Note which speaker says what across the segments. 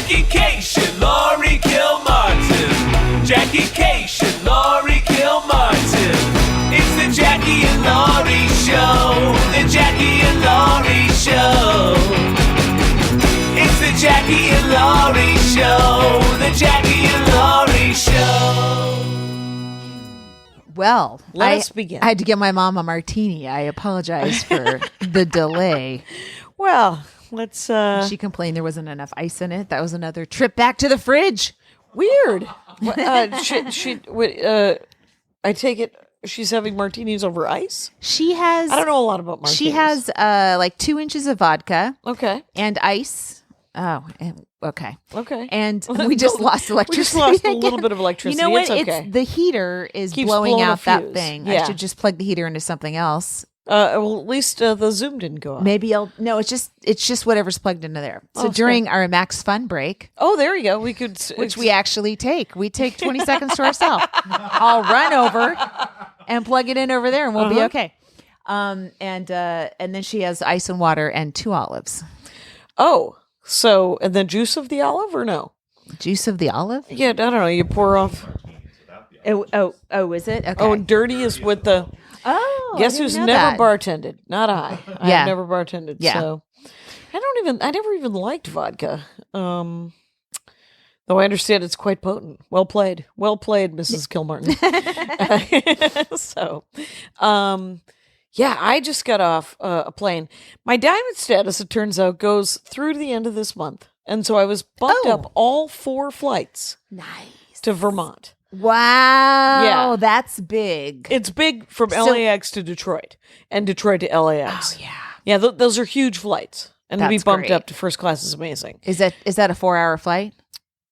Speaker 1: Jackie Cation, Laurie Kilmartin. Jackie Cation, Laurie Kilmartin. It's the Jackie and Laurie Show. The Jackie and Laurie Show. It's the Jackie and Laurie Show. The Jackie and Laurie Show.
Speaker 2: Well,
Speaker 3: Let us begin.
Speaker 2: I had to get my mom a martini. I apologize for the delay.
Speaker 3: Well, let's...
Speaker 2: She complained there wasn't enough ice in it. That was another trip back to the fridge.
Speaker 3: Weird. I take it she's having martinis over ice?
Speaker 2: She has...
Speaker 3: I don't know a lot about martinis.
Speaker 2: She has like 2 inches of vodka.
Speaker 3: Okay.
Speaker 2: And ice. Oh, okay.
Speaker 3: Okay.
Speaker 2: And we just lost electricity.
Speaker 3: We just lost a little bit of electricity.
Speaker 2: You know what?
Speaker 3: It's okay.
Speaker 2: The heater is
Speaker 3: Keeps
Speaker 2: blowing out
Speaker 3: a
Speaker 2: that
Speaker 3: fuse.
Speaker 2: thing.
Speaker 3: Yeah.
Speaker 2: I should just plug the heater into something else.
Speaker 3: Well, at least the Zoom didn't go out.
Speaker 2: Maybe no. It's just whatever's plugged into there. So during our Max Fun break,
Speaker 3: there you go. We could,
Speaker 2: which we actually take. We take 20 seconds to ourselves. I'll run over and plug it in over there, and we'll be okay. And then she has ice and water and 2 olives.
Speaker 3: Oh, so and then juice of the olive or no?
Speaker 2: Juice of the olive?
Speaker 3: Yeah, I don't know. You pour off.
Speaker 2: Oh, is it? Okay.
Speaker 3: Oh, and dirty is with the.
Speaker 2: Oh,
Speaker 3: Guess who's never bartended? Not I.
Speaker 2: Yeah.
Speaker 3: I've never bartended.
Speaker 2: Yeah.
Speaker 3: So I never even liked vodka. Though I understand it's quite potent. Well played, Mrs. Kilmartin. Yeah, I just got off a plane. My diamond status, it turns out, goes through to the end of this month, and so I was bumped up all 4 flights.
Speaker 2: Nice.
Speaker 3: To Vermont.
Speaker 2: Wow.
Speaker 3: Yeah.
Speaker 2: That's big.
Speaker 3: It's big from LAX to Detroit and Detroit to LAX.
Speaker 2: Oh, yeah.
Speaker 3: Yeah, those are huge flights. And to be
Speaker 2: That's
Speaker 3: bumped
Speaker 2: great.
Speaker 3: up to first class is amazing.
Speaker 2: Is that a 4-hour flight?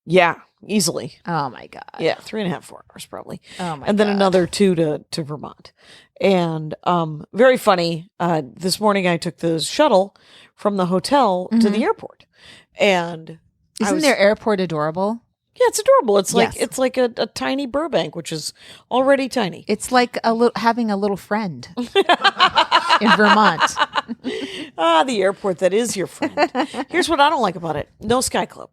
Speaker 3: Yeah, easily.
Speaker 2: Oh my God.
Speaker 3: Yeah, 3.5, 4 hours probably.
Speaker 2: Oh my
Speaker 3: And then
Speaker 2: God.
Speaker 3: another 2 to Vermont. And very funny, this morning I took the shuttle from the hotel to the airport. And
Speaker 2: Isn't their airport adorable?
Speaker 3: Yeah, it's adorable. It's like
Speaker 2: Yes.
Speaker 3: it's like a tiny Burbank, which is already tiny.
Speaker 2: It's like having a little friend in Vermont.
Speaker 3: The airport that is your friend. Here's what I don't like about it. No Sky Club.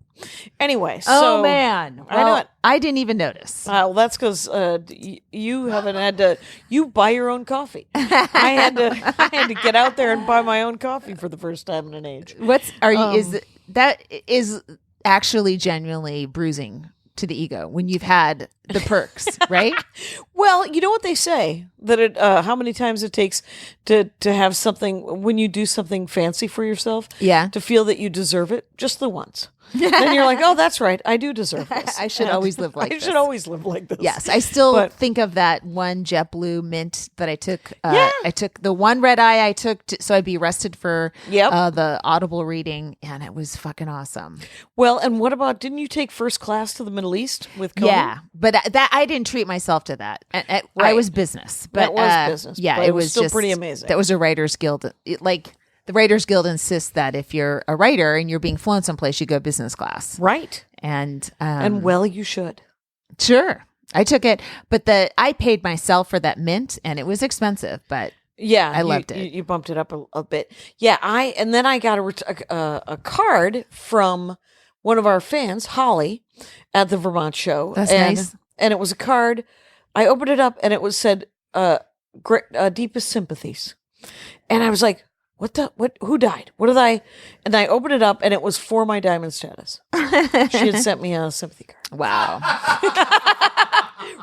Speaker 3: Anyway, so...
Speaker 2: Oh, man.
Speaker 3: I know
Speaker 2: Well,
Speaker 3: it.
Speaker 2: I didn't even notice.
Speaker 3: Well, that's because you haven't had to... You buy your own coffee. I had to get out there and buy my own coffee for the first time in an age.
Speaker 2: Is actually genuinely bruising to the ego when you've had the perks, right?
Speaker 3: Well, you know what they say, that it how many times it takes to have something, when you do something fancy for yourself,
Speaker 2: Yeah.
Speaker 3: to feel that you deserve it just the once. Then you're like, oh, that's right, I do deserve this.
Speaker 2: I should always live like
Speaker 3: I
Speaker 2: this.
Speaker 3: should always live like this.
Speaker 2: Yes, I still
Speaker 3: But-
Speaker 2: think of that one JetBlue mint that I took.
Speaker 3: Yeah.
Speaker 2: I took the one red eye I took so I'd be arrested for
Speaker 3: Yep.
Speaker 2: the Audible reading, and it was fucking awesome.
Speaker 3: Well, and what about, didn't you take first class to the Middle East with Conan?
Speaker 2: Yeah, but that I didn't treat myself to that. I
Speaker 3: Right.
Speaker 2: was business, but
Speaker 3: That was business,
Speaker 2: Yeah,
Speaker 3: but
Speaker 2: it
Speaker 3: it was
Speaker 2: was
Speaker 3: still
Speaker 2: just
Speaker 3: pretty amazing.
Speaker 2: That was a Writers Guild. The Writers Guild insists that if you're a writer and you're being flown someplace, you go business class.
Speaker 3: Right.
Speaker 2: And
Speaker 3: well, you should.
Speaker 2: Sure, I took it, but I paid myself for that mint, and it was expensive, but.
Speaker 3: Yeah,
Speaker 2: I loved it.
Speaker 3: You bumped it up a bit. Yeah, and then I got a card from one of our fans, Holly, at the Vermont show.
Speaker 2: That's
Speaker 3: and,
Speaker 2: nice.
Speaker 3: And it was a card. I opened it up, and it was said, "Deepest sympathies," and I was like, "What? Who died? What did I?" And I opened it up, and it was for my diamond status. She had sent me a sympathy card.
Speaker 2: Wow.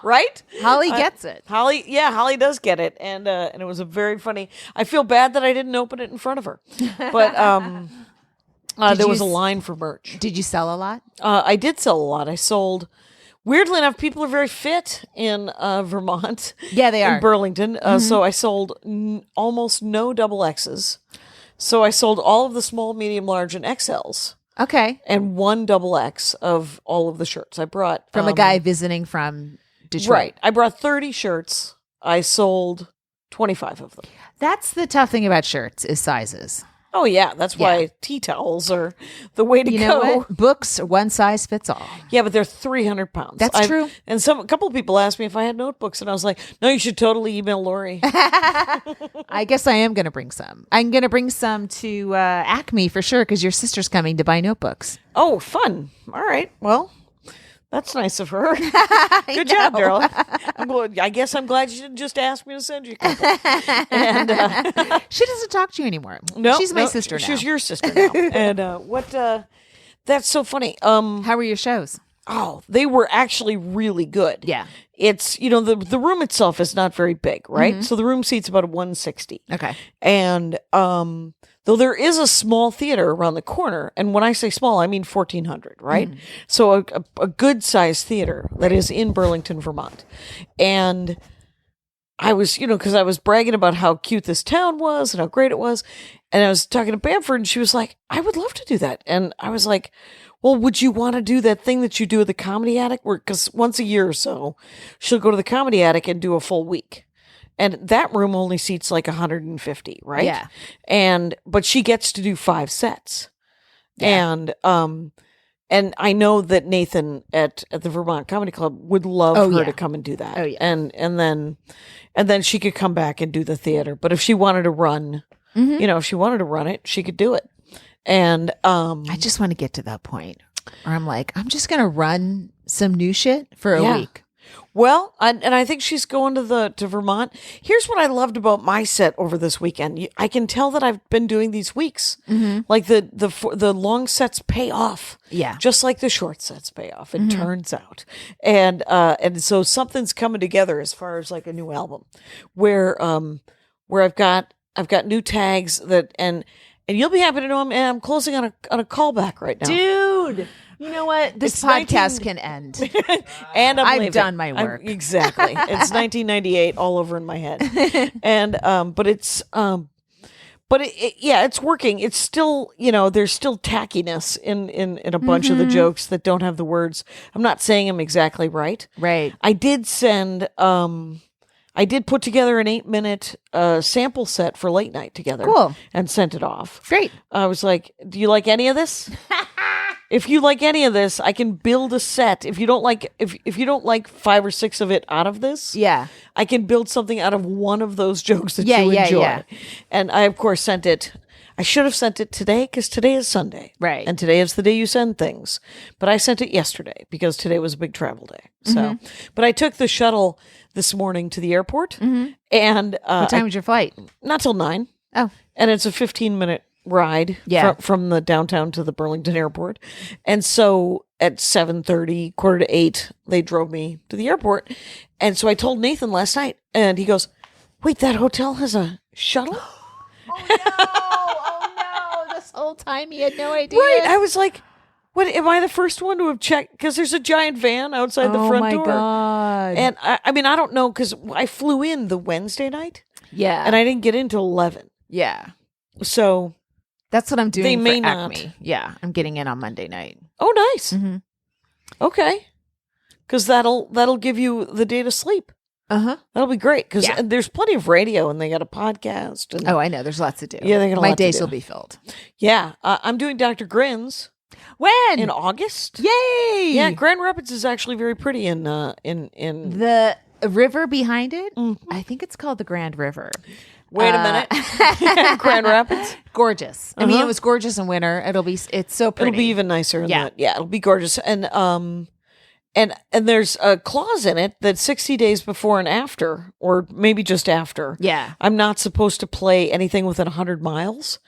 Speaker 3: Right?
Speaker 2: Holly gets it.
Speaker 3: Holly does get it, and it was a very funny. I feel bad that I didn't open it in front of her, but there was a line for merch.
Speaker 2: Did you sell a lot?
Speaker 3: I did sell a lot. I sold. Weirdly enough, people are very fit in Vermont.
Speaker 2: Yeah, they are.
Speaker 3: In Burlington. So I sold almost no double X's. So I sold all of the small, medium, large, and XLs.
Speaker 2: Okay.
Speaker 3: And 1 double X of all of the shirts. I brought
Speaker 2: From a guy visiting from Detroit.
Speaker 3: Right. I brought 30 shirts. I sold 25 of them.
Speaker 2: That's the tough thing about shirts is sizes.
Speaker 3: Oh yeah, that's why tea towels are the way to
Speaker 2: You
Speaker 3: go.
Speaker 2: know what? Books, one size fits all.
Speaker 3: Yeah, but they're 300 pounds.
Speaker 2: That's true.
Speaker 3: And a couple of people asked me if I had notebooks, and I was like, no, you should totally email Lori.
Speaker 2: I guess I am going to bring some. I'm going to bring some to Acme for sure because your sister's coming to buy notebooks.
Speaker 3: Oh, fun. All right. Well, that's nice of her. Good job, darling. I guess I'm glad you didn't just ask me to send you a couple. And,
Speaker 2: She doesn't talk to you anymore.
Speaker 3: no,
Speaker 2: She's my
Speaker 3: no,
Speaker 2: sister now.
Speaker 3: She's your sister now. And that's so funny.
Speaker 2: How were your shows?
Speaker 3: Oh, they were actually really good.
Speaker 2: Yeah.
Speaker 3: It's, the room itself is not very big, right? So the room seats about 160.
Speaker 2: Okay.
Speaker 3: And though there is a small theater around the corner, and when I say small, I mean 1,400, right? So a good sized theater that is in Burlington, Vermont. And I was, because I was bragging about how cute this town was and how great it was. And I was talking to Bamford, and she was like, I would love to do that. And I was like, well, would you want to do that thing that you do at the Comedy Attic? Because once a year or so, she'll go to the Comedy Attic and do a full week. And that room only seats like 150, right?
Speaker 2: Yeah.
Speaker 3: But she gets to do 5 sets. Yeah. And I know that Nathan at the Vermont Comedy Club would love her to come and do that.
Speaker 2: Oh yeah.
Speaker 3: And then she could come back and do the theater. But if she wanted to run, if she wanted to run it, she could do it. And
Speaker 2: I just want to get to that point where I'm like, I'm just going to run some new shit for a week.
Speaker 3: Well, and I think she's going to Vermont. Here's what I loved about my set over this weekend. I can tell that I've been doing these weeks. Like the long sets pay off.
Speaker 2: Yeah.
Speaker 3: Just like the short sets pay off. It turns out. And so something's coming together as far as like a new album where I've got new tags that and you'll be happy to know I'm closing on a callback right now.
Speaker 2: Dude, you know what? This podcast can end.
Speaker 3: And
Speaker 2: I've
Speaker 3: leaving.
Speaker 2: done my work.
Speaker 3: Exactly. It's 1998 all over in my head. And but it's it's working. It's still, there's still tackiness in a bunch of the jokes that don't have the words. I'm not saying them exactly right.
Speaker 2: Right.
Speaker 3: I did send I did put together an 8-minute sample set for late night together.
Speaker 2: Cool.
Speaker 3: And sent it off.
Speaker 2: Great.
Speaker 3: I was like, do you like any of this? If you like any of this, I can build a set. If you don't like, if you don't like 5 or 6 of it out of this, I can build something out of one of those jokes that you enjoy. Yeah. And I, of course, sent it. I should have sent it today because today is Sunday.
Speaker 2: Right.
Speaker 3: And today is the day you send things. But I sent it yesterday because today was a big travel day. So, but I took the shuttle this morning to the airport. And
Speaker 2: what time was your flight?
Speaker 3: Not till 9.
Speaker 2: Oh.
Speaker 3: And it's a 15-minute ride from the downtown to the Burlington airport. And so at 7:30, 7:45, they drove me to the airport. And so I told Nathan last night, and he goes, wait, that hotel has a shuttle?
Speaker 2: Oh no. This whole time he had no idea.
Speaker 3: Right. I was like, what, am I the first one to have checked? Because there's a giant van outside the front door.
Speaker 2: Oh my God.
Speaker 3: And I mean, I don't know, because I flew in the Wednesday night.
Speaker 2: Yeah.
Speaker 3: And I didn't get in till 11.
Speaker 2: Yeah.
Speaker 3: So
Speaker 2: that's what I'm doing.
Speaker 3: They may
Speaker 2: for
Speaker 3: not.
Speaker 2: Acme. Yeah. I'm getting in on Monday night.
Speaker 3: Oh, nice. Okay. Because that'll give you the day to sleep. That'll be great because there's plenty of radio and they got a podcast. And,
Speaker 2: I know. There's lots to do.
Speaker 3: Yeah, they got a lot
Speaker 2: My
Speaker 3: to
Speaker 2: days
Speaker 3: do.
Speaker 2: will be filled.
Speaker 3: Yeah. I'm doing Dr. Grins.
Speaker 2: When?
Speaker 3: In August.
Speaker 2: Yay!
Speaker 3: Yeah, Grand Rapids is actually very pretty in
Speaker 2: the river behind it. I think it's called the Grand River.
Speaker 3: Wait a minute. Grand Rapids.
Speaker 2: Gorgeous. I mean, it was gorgeous in winter. It's so pretty.
Speaker 3: It'll be even nicer in that. Yeah, it'll be gorgeous. And there's a clause in it that 60 days before and after, or maybe just after, I'm not supposed to play anything within 100 miles.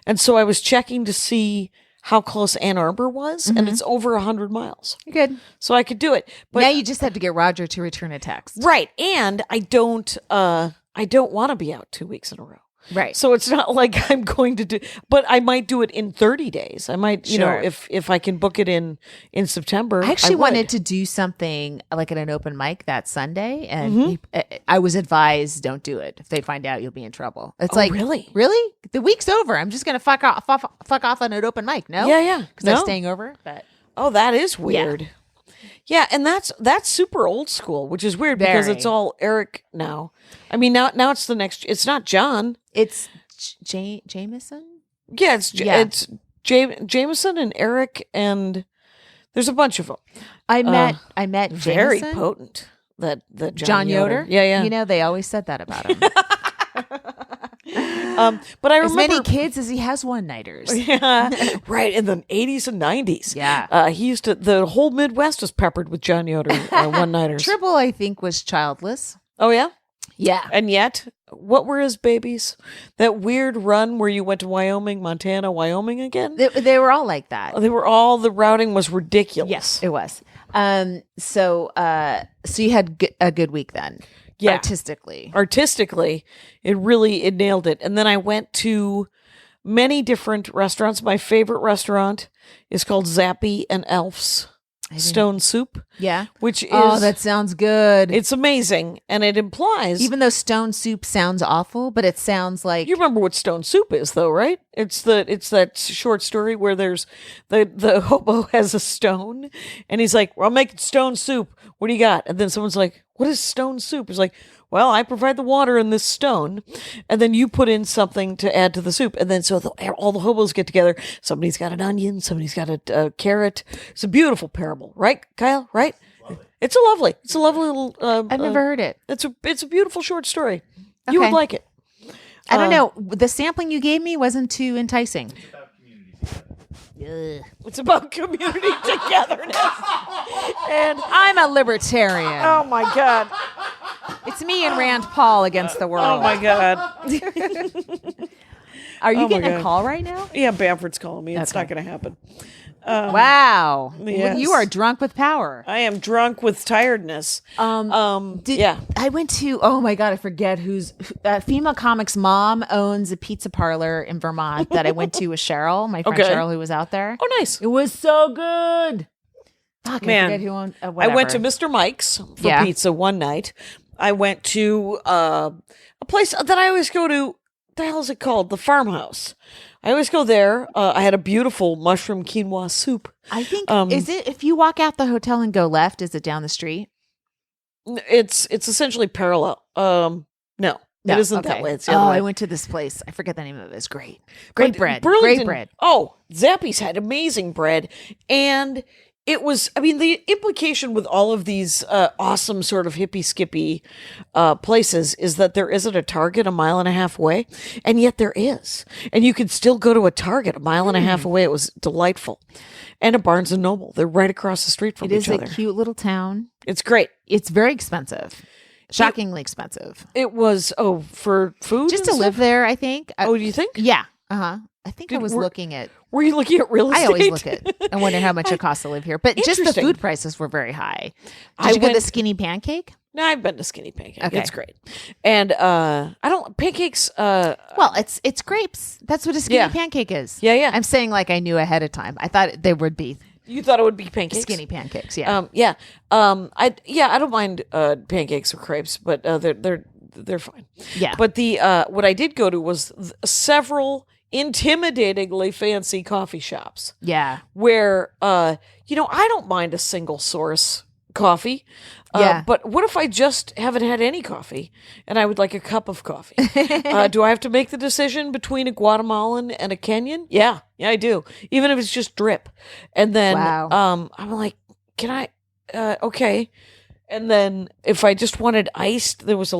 Speaker 3: And so I was checking to see how close Ann Arbor was, and it's over 100 miles.
Speaker 2: You're good.
Speaker 3: So I could do it. But
Speaker 2: now you just have to get Roger to return a text.
Speaker 3: Right. And I don't want to be out 2 weeks in a row.
Speaker 2: Right.
Speaker 3: So it's not like I'm going to do, but I might do it in 30 days. I might, if I can book it in September.
Speaker 2: I actually wanted to do something like at an open mic that Sunday, and I was advised don't do it. If they find out, you'll be in trouble. It's like, really? The week's over. I'm just going to fuck off on an open mic. No?
Speaker 3: Yeah.
Speaker 2: Because I'm staying over. But
Speaker 3: that is weird. Yeah, and that's super old school, which is weird because it's all Eric now. I mean, now it's the next. It's not John.
Speaker 2: It's Jameson.
Speaker 3: Yeah, it's Jameson and Eric, and there's a bunch of them.
Speaker 2: I met
Speaker 3: Very
Speaker 2: Jameson.
Speaker 3: potent. That
Speaker 2: John Yoder.
Speaker 3: Yeah.
Speaker 2: You know, they always said that about him.
Speaker 3: But I
Speaker 2: As
Speaker 3: remember
Speaker 2: many kids as he has one-nighters.
Speaker 3: Yeah, right in the 80s and 90s.
Speaker 2: Yeah.
Speaker 3: He used to. The whole Midwest was peppered with John Yoder one-nighters.
Speaker 2: Tribble, I think, was childless.
Speaker 3: Oh yeah.
Speaker 2: Yeah.
Speaker 3: And yet, what were his babies? That weird run where you went to Wyoming, Montana, Wyoming again?
Speaker 2: They were all like that.
Speaker 3: The routing was ridiculous.
Speaker 2: Yes, it was. So you had a good week then.
Speaker 3: Yeah.
Speaker 2: Artistically,
Speaker 3: it nailed it. And then I went to many different restaurants. My favorite restaurant is called Zappy and Elf's Stone Soup.
Speaker 2: Yeah.
Speaker 3: Which is,
Speaker 2: that sounds good.
Speaker 3: It's amazing. And it implies,
Speaker 2: even though stone soup sounds awful, but it sounds like,
Speaker 3: you remember what stone soup is though, right? It's that short story where there's the hobo has a stone and he's like, well, I'm making stone soup. What do you got? And then someone's like, what is stone soup? He's like, well, I provide the water in this stone, and then you put in something to add to the soup. And then so all the hobos get together. Somebody's got an onion. Somebody's got a carrot. It's a beautiful parable. Right, Kyle? Right? It's a lovely little...
Speaker 2: I've never heard it.
Speaker 3: It's a beautiful short story.
Speaker 2: Okay.
Speaker 3: You would like it.
Speaker 2: I don't know. The sampling you gave me wasn't too enticing.
Speaker 3: It's about community togetherness. And
Speaker 2: I'm a libertarian.
Speaker 3: oh my God.
Speaker 2: It's me and Rand Paul against the world.
Speaker 3: Oh my God.
Speaker 2: Are you
Speaker 3: Oh my
Speaker 2: getting a
Speaker 3: God.
Speaker 2: call right now?
Speaker 3: Yeah, Bamford's calling me. It's
Speaker 2: Okay.
Speaker 3: not going to happen.
Speaker 2: Wow.
Speaker 3: yes.
Speaker 2: You are drunk with power.
Speaker 3: I am drunk with tiredness. Yeah.
Speaker 2: I went to, oh my God, I forget Female Comics mom owns a pizza parlor in Vermont that I went to with Cheryl, my friend
Speaker 3: Okay.
Speaker 2: Cheryl, who was out there.
Speaker 3: Oh, nice.
Speaker 2: It was so good. Fuck,
Speaker 3: Man.
Speaker 2: I forget who owned,
Speaker 3: I went to Mr. Mike's for
Speaker 2: Yeah.
Speaker 3: pizza one night. I went to a place that I always go to. The hell is it called? The Farmhouse. I always go there. I had a beautiful mushroom quinoa soup.
Speaker 2: I think, is it, if you walk out the hotel and go left, is it down the street?
Speaker 3: It's essentially parallel. No, it isn't that way. It's the other way.
Speaker 2: I went to this place. I forget the name of it. It's great. Great
Speaker 3: But
Speaker 2: bread.
Speaker 3: Burlington-
Speaker 2: Great bread.
Speaker 3: Oh, Zappy's had amazing bread. And it was, I mean, the implication with all of these awesome sort of hippie skippy places is that there isn't a Target a mile and a half away. And yet there is. And you could still go to a Target a mile and a half away. It was delightful. And a Barnes and Noble. They're right across the street from
Speaker 2: It
Speaker 3: each
Speaker 2: is
Speaker 3: other.
Speaker 2: a cute little town.
Speaker 3: It's great.
Speaker 2: It's very expensive. Shockingly expensive.
Speaker 3: It was, for food?
Speaker 2: Just
Speaker 3: and
Speaker 2: to live
Speaker 3: stuff?
Speaker 2: there, I think.
Speaker 3: Oh, do you think?
Speaker 2: Yeah. Uh-huh. I think I
Speaker 3: Did-
Speaker 2: was
Speaker 3: were-
Speaker 2: looking at,
Speaker 3: Were you looking at real estate?
Speaker 2: I always look at, I wonder how much it costs to live here. But just the
Speaker 3: Interesting.
Speaker 2: food prices were very high. Did
Speaker 3: I
Speaker 2: you get the
Speaker 3: went-
Speaker 2: skinny pancake?
Speaker 3: No, I've been to Skinny Pancake.
Speaker 2: Okay.
Speaker 3: It's great. And pancakes,
Speaker 2: Well, it's grapes. That's what a skinny
Speaker 3: Yeah.
Speaker 2: pancake is.
Speaker 3: Yeah.
Speaker 2: I'm saying like I knew ahead of time. I thought they would be
Speaker 3: you thought it would be pancakes?
Speaker 2: skinny pancakes. Yeah.
Speaker 3: I don't mind pancakes or crepes, but they're fine.
Speaker 2: Yeah.
Speaker 3: But the what I did go to was several intimidatingly fancy coffee shops
Speaker 2: yeah.
Speaker 3: where I don't mind a single source coffee.
Speaker 2: Yeah.
Speaker 3: But what if I just haven't had any coffee and I would like a cup of coffee? Do I have to make the decision between a Guatemalan and a Kenyan? Yeah, I do. Even if it's just drip. And then
Speaker 2: Wow.
Speaker 3: I'm like, can I? Okay. And then if I just wanted iced, there was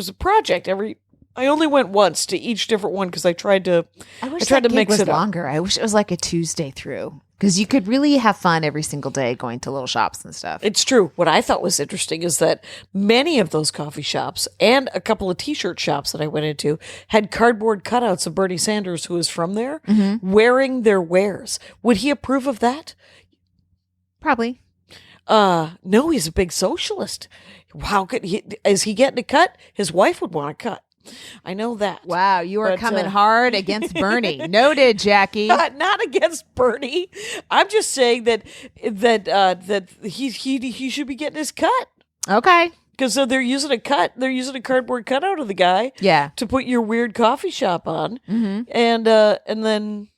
Speaker 3: a project I only went once to each different one because I tried to
Speaker 2: I
Speaker 3: tried to
Speaker 2: gig
Speaker 3: mix
Speaker 2: was
Speaker 3: it up.
Speaker 2: longer. I wish it was like a Tuesday through because you could really have fun every single day going to little shops and stuff.
Speaker 3: It's true. What I thought was interesting is that many of those coffee shops and a couple of t-shirt shops that I went into had cardboard cutouts of Bernie Sanders, who is from there, wearing their wares. Would he approve of that?
Speaker 2: Probably.
Speaker 3: No, he's a big socialist. How could he? Is he getting a cut? His wife would want a cut. I know that.
Speaker 2: Wow, you are
Speaker 3: But,
Speaker 2: coming hard against Bernie. Noted, Jackie.
Speaker 3: Not against Bernie. I'm just saying that he should be getting his cut.
Speaker 2: Okay.
Speaker 3: Because they're using a cardboard cutout of the guy,
Speaker 2: Yeah.
Speaker 3: to put your weird coffee shop on, and then,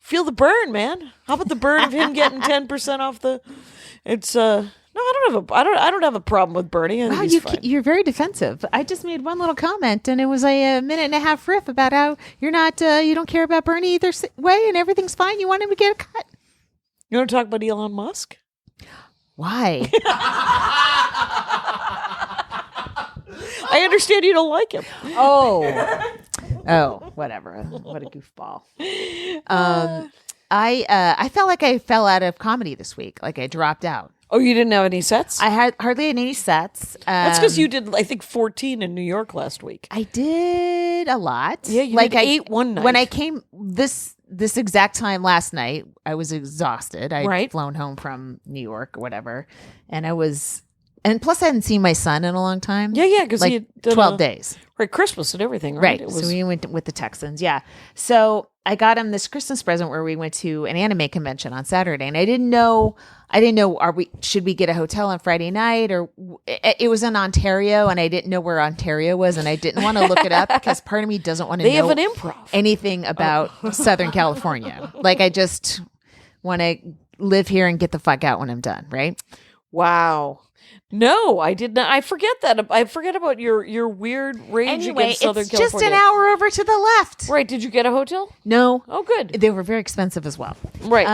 Speaker 3: feel the burn, man. How about the burn of him getting 10% off the? It's no, I don't have a problem with Bernie. I think
Speaker 2: Wow,
Speaker 3: he's fine.
Speaker 2: you're very defensive. I just made one little comment, and it was a minute and a half riff about how you don't care about Bernie either way, and everything's fine. You want him to get a cut.
Speaker 3: You want to talk about Elon Musk?
Speaker 2: Why?
Speaker 3: I understand you don't like him.
Speaker 2: Oh, whatever. What a goofball. I felt like I fell out of comedy this week. Like I dropped out.
Speaker 3: Oh, you didn't have any sets?
Speaker 2: I had hardly any sets.
Speaker 3: That's because you did, I think, 14 in New York last week.
Speaker 2: I did a lot.
Speaker 3: Yeah, you did 8 one night.
Speaker 2: When I came this exact time last night, I was exhausted. I'd flown home from New York or whatever, and plus I hadn't seen my son in a long time.
Speaker 3: Yeah, because
Speaker 2: like
Speaker 3: he did
Speaker 2: 12 days.
Speaker 3: Right, Christmas and everything, right?
Speaker 2: Right. So we went with the Texans. Yeah. So I got him this Christmas present where we went to an anime convention on Saturday, and I didn't know. Should we get a hotel on Friday night, or it was in Ontario, and I didn't know where Ontario was, and I didn't want to look it up because part of me doesn't want to know
Speaker 3: have an improv.
Speaker 2: anything about Southern California. Like I just want to live here and get the fuck out when I'm done. Right.
Speaker 3: Wow. No, I did not. I forget that. I forget about your weird rage against Southern California.
Speaker 2: Just an hour over to the left.
Speaker 3: Right. Did you get a hotel?
Speaker 2: No.
Speaker 3: Oh, good.
Speaker 2: They were very expensive as well.
Speaker 3: Right.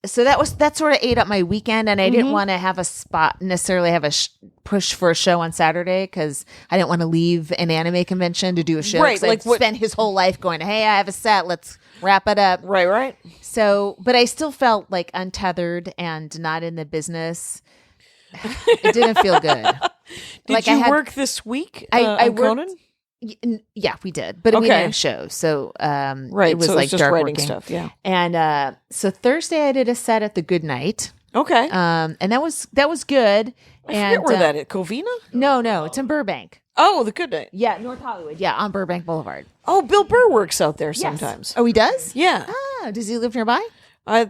Speaker 2: So that sort of ate up my weekend, and I didn't want to have a spot necessarily have a push for a show on Saturday because I didn't want to leave an anime convention to do a show.
Speaker 3: Right.
Speaker 2: Like spent his whole life going, hey, I have a set. Let's wrap it up.
Speaker 3: Right.
Speaker 2: So, but I still felt like untethered and not in the business. It didn't feel good.
Speaker 3: Did you work this week? I worked. Conan?
Speaker 2: Yeah, we did, but we didn't have a show, so
Speaker 3: right.
Speaker 2: It was
Speaker 3: so
Speaker 2: like
Speaker 3: it's just
Speaker 2: dark
Speaker 3: writing
Speaker 2: working
Speaker 3: stuff. Yeah,
Speaker 2: and so Thursday I did a set at the Good Night.
Speaker 3: Okay,
Speaker 2: and that was good.
Speaker 3: I forget where that is. Covina?
Speaker 2: No, it's in Burbank.
Speaker 3: Oh, the Good Night.
Speaker 2: Yeah, North Hollywood. Yeah, on Burbank Boulevard.
Speaker 3: Oh, Bill Burr works out there sometimes.
Speaker 2: Oh, he does?
Speaker 3: Yeah.
Speaker 2: Ah, does he live nearby?
Speaker 3: Yeah,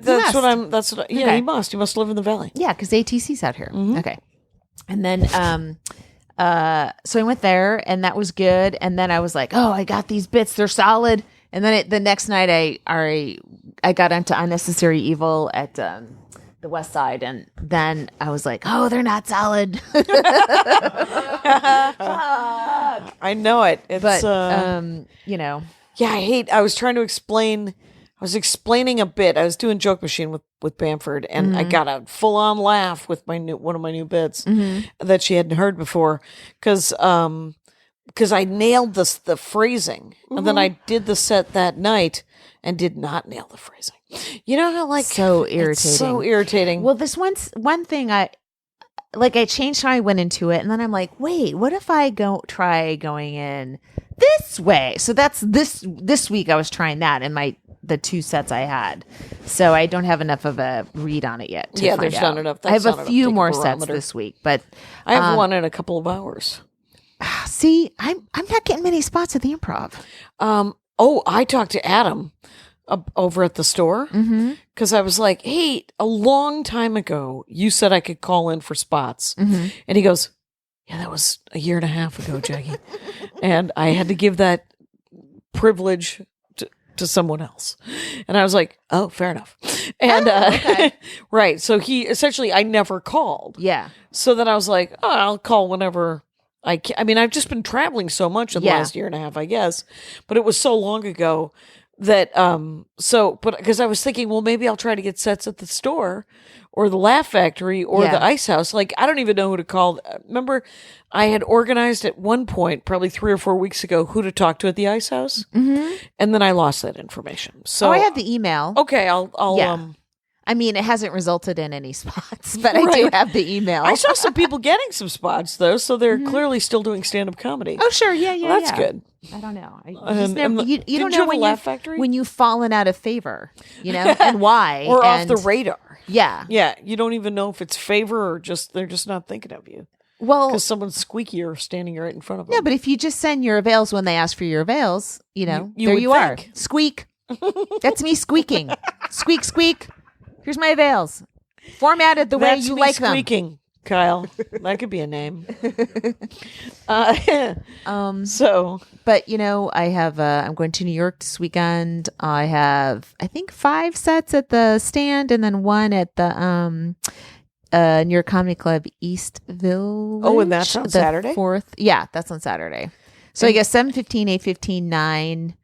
Speaker 3: he must. He must live in the valley.
Speaker 2: Yeah, because ATC's out here. Okay. And then so I went there, and that was good. And then I was like, oh, I got these bits. They're solid. And then the next night I got into Unnecessary Evil at the West Side, and then I was like, oh, they're not solid.
Speaker 3: I know it. It's,
Speaker 2: but
Speaker 3: Yeah, I was trying to explain. I was explaining a bit. I was doing Joke Machine with Bamford, and I got a full on laugh with one of my new bits that she hadn't heard before, because I nailed the phrasing, and then I did the set that night and did not nail the phrasing. You know how
Speaker 2: so irritating.
Speaker 3: It's so irritating.
Speaker 2: Well, this one thing I changed how I went into it, and then I'm like, wait, what if I try going in this way? So that's this week I was trying that in the 2 sets I had. So I don't have enough of a read on it yet.
Speaker 3: There's not enough.
Speaker 2: I have a few more sets this week, but
Speaker 3: I have one in a couple of hours.
Speaker 2: See, I'm not getting many spots at the Improv.
Speaker 3: I talked to Adam over at the store because I was like, hey, a long time ago, you said I could call in for spots. And he goes, yeah, that was a year and a half ago, Jackie. And I had to give that privilege to someone else. And I was like, oh, fair enough. And
Speaker 2: okay.
Speaker 3: Right. So I never called.
Speaker 2: Yeah. So
Speaker 3: then I was like, oh, I'll call whenever I can. I mean, I've just been traveling so much in the last year and a half, I guess, but it was so long ago that, but because I was thinking, well, maybe I'll try to get sets at the store or the Laugh Factory or the Ice House. Like, I don't even know who to call. Remember, I had organized at one point, probably 3 or 4 weeks ago, who to talk to at the Ice House. And then I lost that information. So
Speaker 2: I have the email.
Speaker 3: Okay. I'll
Speaker 2: I mean, it hasn't resulted in any spots, but I do have the email.
Speaker 3: I saw some people getting some spots, though, so they're clearly still doing stand-up comedy.
Speaker 2: Oh, sure. Yeah,
Speaker 3: well, that's good.
Speaker 2: I don't know. You
Speaker 3: don't
Speaker 2: don't
Speaker 3: know
Speaker 2: know when you've fallen out of favor, and why.
Speaker 3: Or off the radar.
Speaker 2: Yeah.
Speaker 3: Yeah, you don't even know if it's favor or they're just not thinking of you.
Speaker 2: Well,
Speaker 3: because someone's squeakier standing right in front of them.
Speaker 2: Yeah, but if you just send your avails when they ask for your avails, there you are. Squeak. That's me squeaking. Squeak, squeak. Here's my avails. Formatted the way you like them.
Speaker 3: Squeaking. Kyle. That could be a name. So,
Speaker 2: but I have I'm going to New York this weekend. I have I think 5 sets at the Stand and then 1 at the New York Comedy Club East Village.
Speaker 3: Oh, and that's on Saturday?
Speaker 2: 4th. Yeah, that's on Saturday. So I guess 7:15, 8:15, 9,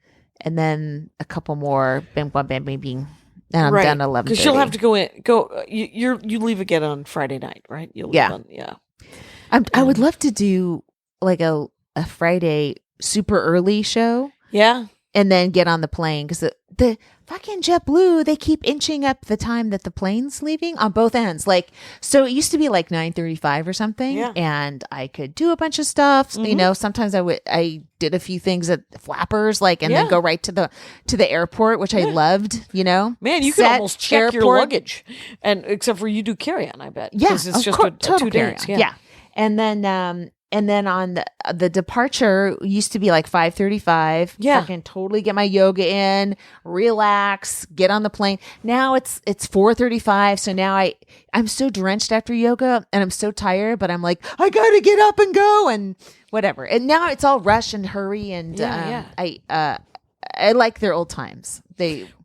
Speaker 2: and then a couple more. Bam, bam, bam, bam, bam. And I'm done at 11:30.
Speaker 3: Because you'll have to you leave again on Friday night, right? You'll leave
Speaker 2: Yeah. I would love to do like a Friday super early show.
Speaker 3: Yeah.
Speaker 2: And then get on the plane because the fucking JetBlue, they keep inching up the time that the plane's leaving on both ends. Like, so it used to be like 9:35 or something, and I could do a bunch of stuff. Sometimes I did a few things at Flappers, like, and then go right to the airport, which I loved.
Speaker 3: Man, you can almost check your luggage, and except for you do carry on, I bet.
Speaker 2: Yeah,
Speaker 3: it's just a 2 days.
Speaker 2: Yeah, and then on the departure used to be like 5:35.
Speaker 3: Yeah.
Speaker 2: Fucking totally get my yoga in, relax, get on the plane. Now it's 4:35. So now I'm so drenched after yoga and I'm so tired, but I'm like, I gotta get up and go and whatever. And now it's all rush and hurry and I like their old times.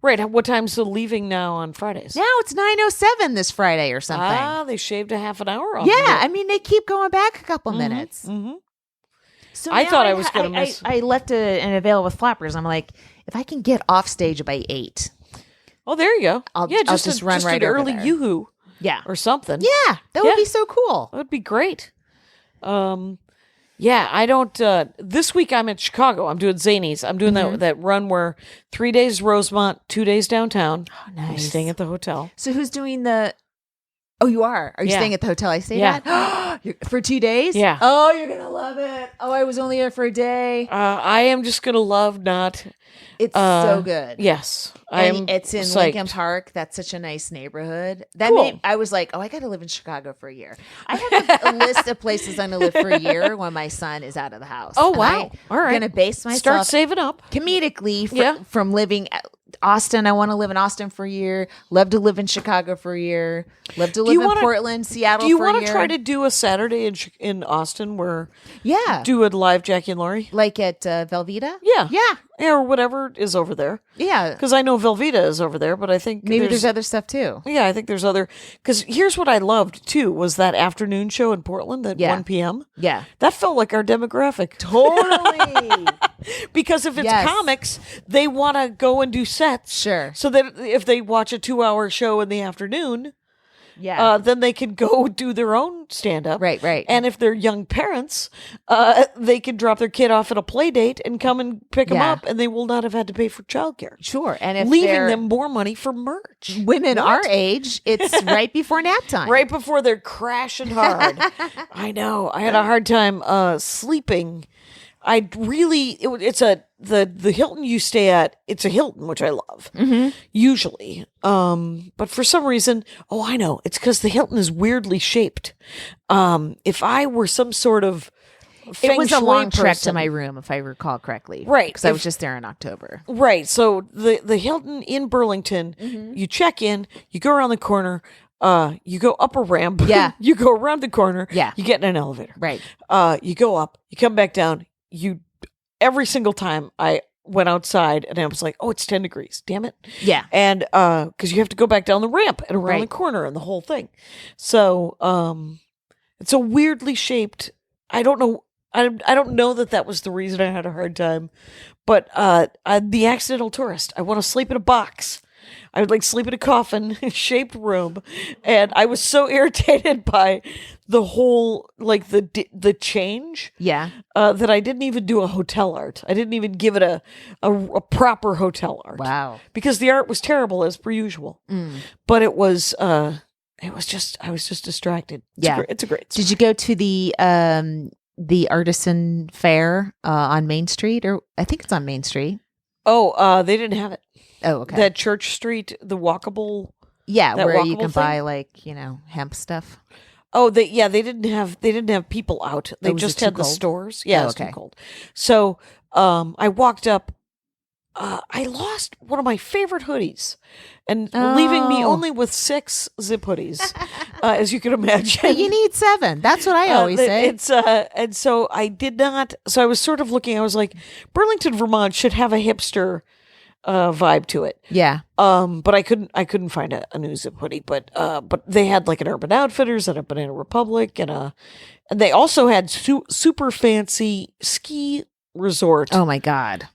Speaker 3: Right. What time's the leaving now on Fridays?
Speaker 2: Now it's 9:07 this Friday or something.
Speaker 3: Ah, they shaved a half an hour off.
Speaker 2: Yeah, I mean, they keep going back a couple minutes.
Speaker 3: Mm-hmm.
Speaker 2: So
Speaker 3: I thought I was going to miss.
Speaker 2: I left an avail with Flappers. I'm like, if I can get off stage by 8.
Speaker 3: Oh, there you go.
Speaker 2: I'll just run right
Speaker 3: an
Speaker 2: over
Speaker 3: early
Speaker 2: there.
Speaker 3: Yoo-hoo.
Speaker 2: Yeah.
Speaker 3: Or something.
Speaker 2: Yeah, that would be so cool.
Speaker 3: That would be great. Yeah, I don't. This week I'm at Chicago. I'm doing Zanies. I'm doing that run where 3 days Rosemont, 2 days downtown.
Speaker 2: Oh, nice.
Speaker 3: I'm staying at the hotel.
Speaker 2: So who's doing the? Oh, you are. Are you staying at the hotel I stayed at? For 2 days?
Speaker 3: Yeah.
Speaker 2: Oh, you're gonna love it. Oh, I was only there for a day.
Speaker 3: I am just gonna love not.
Speaker 2: It's so good.
Speaker 3: Yes,
Speaker 2: it's in
Speaker 3: psyched.
Speaker 2: Lincoln Park. That's such a nice neighborhood. I was like, I got to live in Chicago for a year. I have a list of places I'm going to live for a year when my son is out of the house.
Speaker 3: Oh, wow. All right.
Speaker 2: I'm going to base myself.
Speaker 3: Start saving up.
Speaker 2: Comedically from living Austin. I want to live in Austin for a year. Love to live in Chicago for a year. Love to live in Portland, Seattle for a year.
Speaker 3: Do you want to try to do a Saturday in Austin where do a live Jackie and Laurie?
Speaker 2: Like at Velveeta?
Speaker 3: Yeah.
Speaker 2: Yeah.
Speaker 3: Or whatever is over there.
Speaker 2: Yeah.
Speaker 3: Because I know Velveeta is over there, but I think
Speaker 2: maybe there's other stuff too.
Speaker 3: Yeah, I think there's other. Because here's what I loved too was that afternoon show in Portland at 1 p.m.
Speaker 2: Yeah.
Speaker 3: That felt like our demographic.
Speaker 2: Totally.
Speaker 3: Because if it's comics, they want to go and do sets.
Speaker 2: Sure.
Speaker 3: So that if they watch a 2-hour show in the afternoon, then they can go do their own stand-up.
Speaker 2: Right.
Speaker 3: And if they're young parents, they can drop their kid off at a play date and come and pick them up, and they will not have had to pay for childcare.
Speaker 2: Sure. And if
Speaker 3: leaving them more money for merch.
Speaker 2: Women our age, it's right before nap time.
Speaker 3: Right before they're crashing hard. I know. I had a hard time sleeping. The Hilton you stay at, it's a Hilton, which I love, usually. But for some reason, I know, it's because the Hilton is weirdly shaped. If I were some sort of
Speaker 2: it was a long trek to
Speaker 3: person,
Speaker 2: my room, if I recall correctly.
Speaker 3: Right.
Speaker 2: Because I was just there in October.
Speaker 3: Right. So the Hilton in Burlington, you check in, you go around the corner, you go up a ramp.
Speaker 2: Yeah.
Speaker 3: You go around the corner.
Speaker 2: Yeah.
Speaker 3: You get in an elevator.
Speaker 2: Right.
Speaker 3: You go up, you come back down. Every single time I went outside and I was like, it's 10 degrees. Damn it.
Speaker 2: Yeah.
Speaker 3: And because you have to go back down the ramp and around the corner and the whole thing. So it's a weirdly shaped. I don't know. I don't know that was the reason I had a hard time. But the accidental tourist. I want to sleep in a box. I would sleep in a coffin shaped room. And I was so irritated by the whole, the change.
Speaker 2: Yeah.
Speaker 3: That I didn't even do a hotel art. I didn't even give it a proper hotel art.
Speaker 2: Wow.
Speaker 3: Because the art was terrible as per usual. But it was I was just distracted. It's a great story.
Speaker 2: Did you go to the artisan fair on Main Street? Or I think it's on Main Street.
Speaker 3: Oh, they didn't have it.
Speaker 2: Oh, okay.
Speaker 3: That Church Street, the walkable.
Speaker 2: Yeah, where
Speaker 3: walkable
Speaker 2: you can
Speaker 3: thing?
Speaker 2: buy hemp stuff.
Speaker 3: Oh, they didn't have people out. They
Speaker 2: was
Speaker 3: just
Speaker 2: it
Speaker 3: had
Speaker 2: too
Speaker 3: the
Speaker 2: cold?
Speaker 3: stores. Yeah,
Speaker 2: Oh,
Speaker 3: it was too
Speaker 2: okay.
Speaker 3: cold. So I walked up I lost one of my favorite hoodies, and leaving me only with 6 zip hoodies, as you can imagine.
Speaker 2: You need 7. That's what I always say.
Speaker 3: It's and so I did not. So I was sort of looking. I was like, Burlington, Vermont should have a hipster vibe to it.
Speaker 2: Yeah.
Speaker 3: But I couldn't find a new zip hoodie. But they had like an Urban Outfitters and a Banana Republic and they also had super fancy ski resort.
Speaker 2: Oh my God.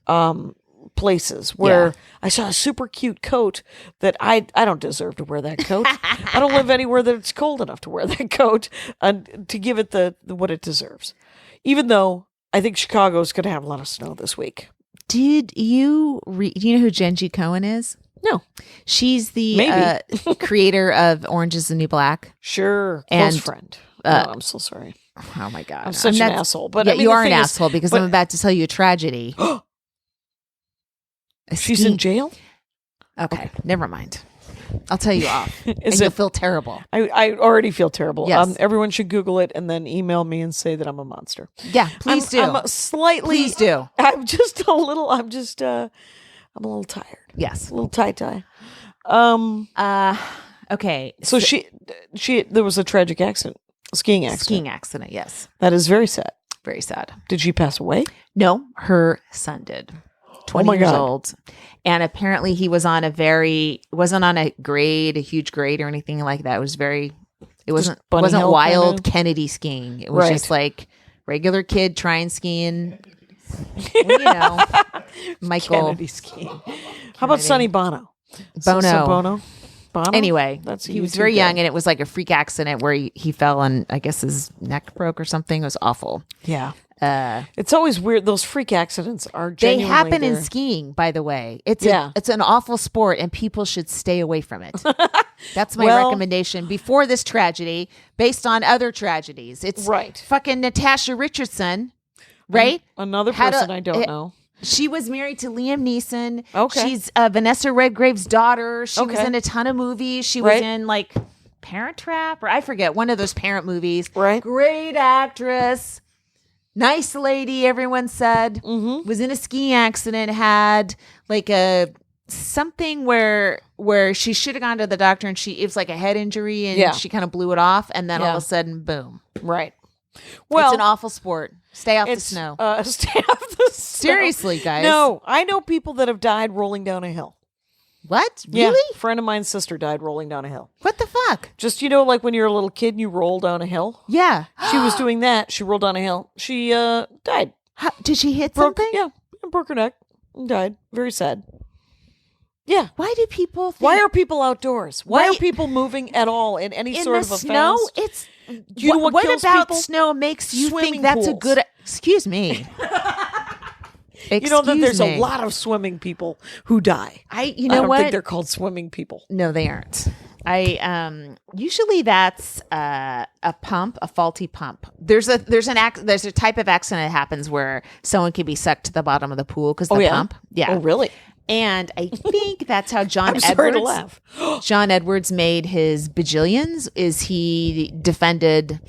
Speaker 3: Places where I saw a super cute coat that I don't deserve to wear that coat. I don't live anywhere that it's cold enough to wear that coat and to give it the what it deserves. Even though I think Chicago's going to have a lot of snow this week.
Speaker 2: Did you do you know who Genji Cohen is?
Speaker 3: No.
Speaker 2: She's the creator of Orange is the New Black.
Speaker 3: Sure. Close friend. I'm so sorry.
Speaker 2: Oh my God.
Speaker 3: I'm such an asshole. But
Speaker 2: yeah,
Speaker 3: I mean,
Speaker 2: you are an asshole because I'm about to tell you a tragedy.
Speaker 3: She's in jail?
Speaker 2: Okay, never mind. I'll tell you off.
Speaker 3: You'll
Speaker 2: feel terrible.
Speaker 3: I already feel terrible.
Speaker 2: Yes.
Speaker 3: Everyone should Google it and then email me and say that I'm a monster.
Speaker 2: Yeah, please do.
Speaker 3: I'm slightly.
Speaker 2: Please do.
Speaker 3: I'm just a little. I'm a little tired.
Speaker 2: Yes.
Speaker 3: A little tie.
Speaker 2: Okay.
Speaker 3: So she there was a tragic accident, a skiing accident.
Speaker 2: Skiing accident. Yes.
Speaker 3: That is very sad.
Speaker 2: Very sad.
Speaker 3: Did she pass away?
Speaker 2: No, her son did. 20 years
Speaker 3: God.
Speaker 2: old. And apparently he was on wasn't on a huge grade or anything like that. It wasn't wild Kennedy skiing. It was just like regular kid trying skiing. You know, Michael.
Speaker 3: Kennedy skiing. How about Sonny Bono?
Speaker 2: Bono. Anyway,
Speaker 3: He
Speaker 2: was very young and it was like a freak accident where he fell and I guess his neck broke or something. It was awful.
Speaker 3: Yeah. It's always weird. Those freak accidents are genuinely
Speaker 2: they happen in skiing, by the way. It's an awful sport and people should stay away from it. That's my recommendation before this tragedy, based on other tragedies. It's fucking Natasha Richardson, right?
Speaker 3: Another person I don't know.
Speaker 2: She was married to Liam Neeson.
Speaker 3: Okay.
Speaker 2: She's Vanessa Redgrave's daughter. She was in a ton of movies. She was in like Parent Trap, or I forget, one of those parent movies.
Speaker 3: Right.
Speaker 2: Great actress. Nice lady, everyone said. Mm-hmm. Was in a skiing accident, had like something where she should have gone to the doctor and it was like a head injury and she kind of blew it off and then all of a sudden, boom.
Speaker 3: Right. Well,
Speaker 2: it's an awful sport. Stay off the snow.
Speaker 3: Stay off the snow.
Speaker 2: Seriously, guys.
Speaker 3: No, I know people that have died rolling down a hill.
Speaker 2: What?
Speaker 3: Yeah.
Speaker 2: Really?
Speaker 3: A friend of mine's sister died rolling down a hill.
Speaker 2: What the fuck?
Speaker 3: Just, like when you're a little kid and you roll down a hill?
Speaker 2: Yeah.
Speaker 3: She was doing that. She rolled down a hill. She died.
Speaker 2: Did she hit something?
Speaker 3: Yeah. Broke her neck and died. Very sad. Yeah.
Speaker 2: Why do people think...
Speaker 3: Why are people outdoors? Why are people moving at all in any sort of a
Speaker 2: snow?
Speaker 3: fast?
Speaker 2: It's...
Speaker 3: Do you know what kills
Speaker 2: about
Speaker 3: people?
Speaker 2: snow makes you
Speaker 3: Swimming
Speaker 2: think that's
Speaker 3: pools.
Speaker 2: a good... Excuse me.
Speaker 3: You know that there's a lot of swimming people who die.
Speaker 2: I
Speaker 3: don't think they're called swimming people.
Speaker 2: No, they aren't. Usually that's a pump, a faulty pump. There's a type of accident that happens where someone can be sucked to the bottom of the pool because the pump. Yeah.
Speaker 3: Oh, really?
Speaker 2: And I think that's how John
Speaker 3: I'm
Speaker 2: Edwards.
Speaker 3: Sorry to laugh.
Speaker 2: John Edwards made his bajillions. Is he defended?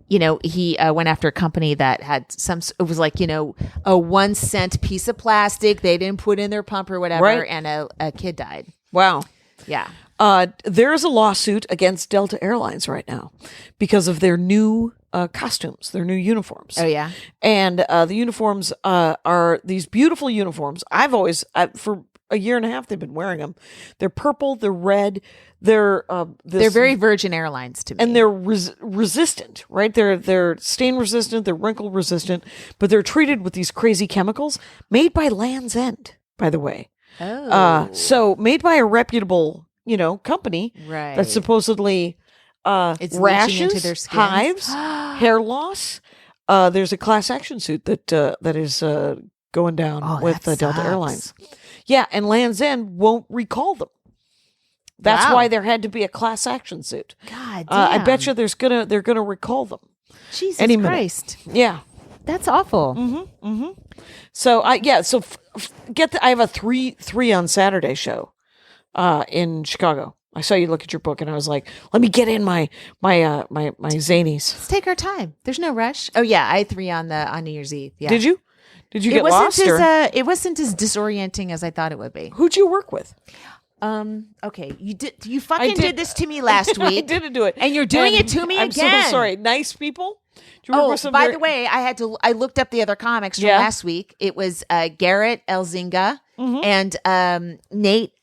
Speaker 2: He went after a company that had it was like, a 1 cent piece of plastic they didn't put in their pump or whatever, and a kid died.
Speaker 3: Wow.
Speaker 2: Yeah.
Speaker 3: There is a lawsuit against Delta Airlines right now because of their new costumes, their new uniforms.
Speaker 2: Oh, yeah.
Speaker 3: And the uniforms are these beautiful uniforms. For a year and a half, they've been wearing them. They're purple, they're red, they're
Speaker 2: very Virgin Airlines to me.
Speaker 3: And they're resistant, right? They're stain resistant, they're wrinkle resistant, but they're treated with these crazy chemicals made by Land's End, by the way.
Speaker 2: Oh.
Speaker 3: So made by a reputable, company that supposedly
Speaker 2: it's
Speaker 3: rashes,
Speaker 2: into their skins.
Speaker 3: hives, hair loss. There's a class action suit that is going down with Delta Airlines. Yeah, and Land's End won't recall them. That's why there had to be a class action suit.
Speaker 2: God damn.
Speaker 3: I bet you they're gonna recall them.
Speaker 2: Jesus
Speaker 3: any
Speaker 2: Christ.
Speaker 3: Minute. Yeah.
Speaker 2: That's awful.
Speaker 3: Mm-hmm. Mm-hmm. So I have a 3 on Saturday show in Chicago. I saw you look at your book and I was like, let me get in my zanies.
Speaker 2: Let's take our time. There's no rush. Oh yeah, I had 3 on New Year's Eve. Yeah.
Speaker 3: Did you? Did you get lost?
Speaker 2: It wasn't as disorienting as I thought it would be.
Speaker 3: Who'd you work with?
Speaker 2: Okay, you fucking did this to me last week.
Speaker 3: I didn't do it,
Speaker 2: and you're doing it to me
Speaker 3: I'm
Speaker 2: again.
Speaker 3: so sorry. Nice people. Did you work with some
Speaker 2: by the way, I looked up the other comics from last week. It was Garrett Elzinga and Nate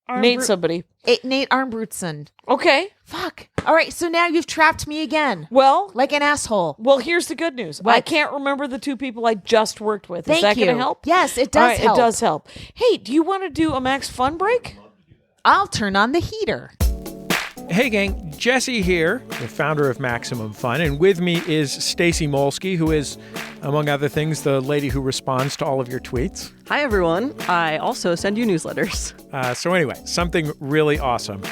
Speaker 3: Nate somebody.
Speaker 2: Nate Armbrutzen.
Speaker 3: Okay.
Speaker 2: Fuck. All right, so now you've trapped me again.
Speaker 3: Well,
Speaker 2: like an asshole.
Speaker 3: Well, here's the good news.
Speaker 2: What?
Speaker 3: I can't remember the two people I just worked with.
Speaker 2: Thank
Speaker 3: Is that
Speaker 2: you.
Speaker 3: going to help?
Speaker 2: Yes, it does help.
Speaker 3: It does help. Hey, do you want to do a Max Fun break?
Speaker 2: I'll turn on the heater.
Speaker 4: Hey gang, Jesse here, the founder of Maximum Fun, and with me is Stacy Molsky, who is, among other things, the lady who responds to all of your tweets.
Speaker 5: Hi everyone, I also send you newsletters.
Speaker 4: So anyway, something really awesome.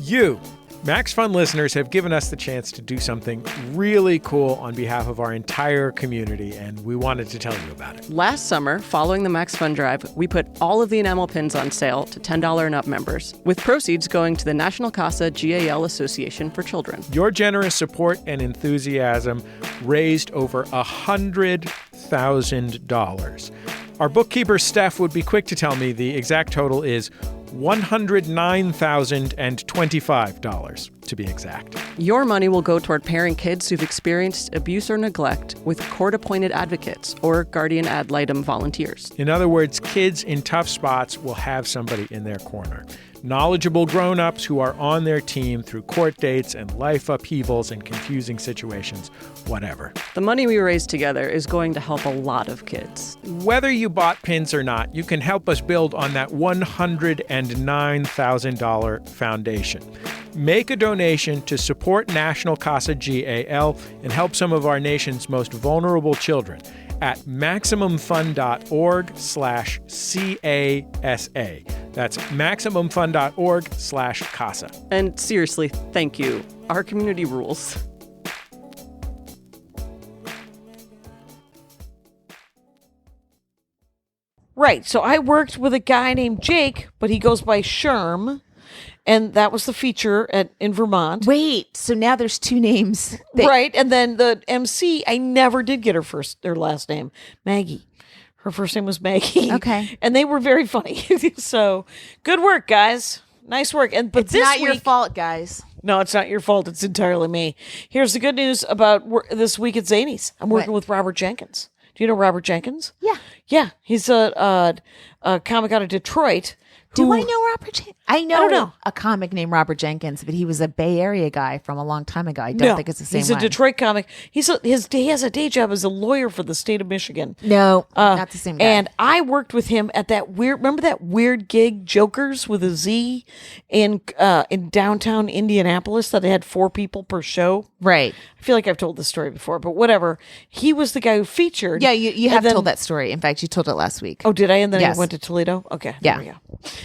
Speaker 4: You, Max Fun listeners, have given us the chance to do something really cool on behalf of our entire community, and we wanted to tell you about it.
Speaker 5: Last summer, following the Max Fun Drive, we put all of the enamel pins on sale to $10 and up members, with proceeds going to the National Casa GAL Association for Children.
Speaker 4: Your generous support and enthusiasm raised over $100,000. Our bookkeeper, Steph, would be quick to tell me the exact total is $109,025, to be exact.
Speaker 5: Your money will go toward pairing kids who've experienced abuse or neglect with court-appointed advocates or guardian ad litem volunteers.
Speaker 4: In other words, kids in tough spots will have somebody in their corner. Knowledgeable grown-ups who are on their team through court dates and life upheavals and confusing situations, whatever.
Speaker 5: The money we raise together is going to help a lot of kids.
Speaker 4: Whether you bought pins or not, you can help us build on that $109,000 foundation. Make a donation to support National Casa GAL and help some of our nation's most vulnerable children at MaximumFun.org/CASA. That's MaximumFun.org/CASA.
Speaker 5: And seriously, thank you. Our community rules.
Speaker 3: Right. So I worked with a guy named Jake, but he goes by Sherm. And that was the feature in Vermont.
Speaker 2: Wait, so now there's two names.
Speaker 3: Right. And then the MC, I never did get her last name, Maggie. Her first name was Maggie.
Speaker 2: Okay.
Speaker 3: And they were very funny. So good work, guys. Nice work. But
Speaker 2: it's not your fault, guys.
Speaker 3: No, it's not your fault. It's entirely me. Here's the good news about this week at Zanies. I'm working with Robert Jenkins. Do you know Robert Jenkins?
Speaker 2: Yeah.
Speaker 3: Yeah. He's a comic out of Detroit.
Speaker 2: Do I know Robert Jenkins? I
Speaker 3: don't know.
Speaker 2: a comic named Robert Jenkins, but he was a Bay Area guy from a long time ago. I don't think it's the same
Speaker 3: He's
Speaker 2: one.
Speaker 3: a Detroit comic. He has a day job as a lawyer for the state of Michigan.
Speaker 2: No, not the same guy.
Speaker 3: And I worked with him at remember that weird gig, Jokers with a Z, in downtown Indianapolis that had 4 people per show?
Speaker 2: Right.
Speaker 3: I feel like I've told this story before, but whatever. He was the guy who featured.
Speaker 2: Yeah, you have told that story. In fact, you told it last week.
Speaker 3: Oh, did I? And then
Speaker 2: Yes.
Speaker 3: I went to Toledo? Okay.
Speaker 2: Yeah.
Speaker 3: There we go.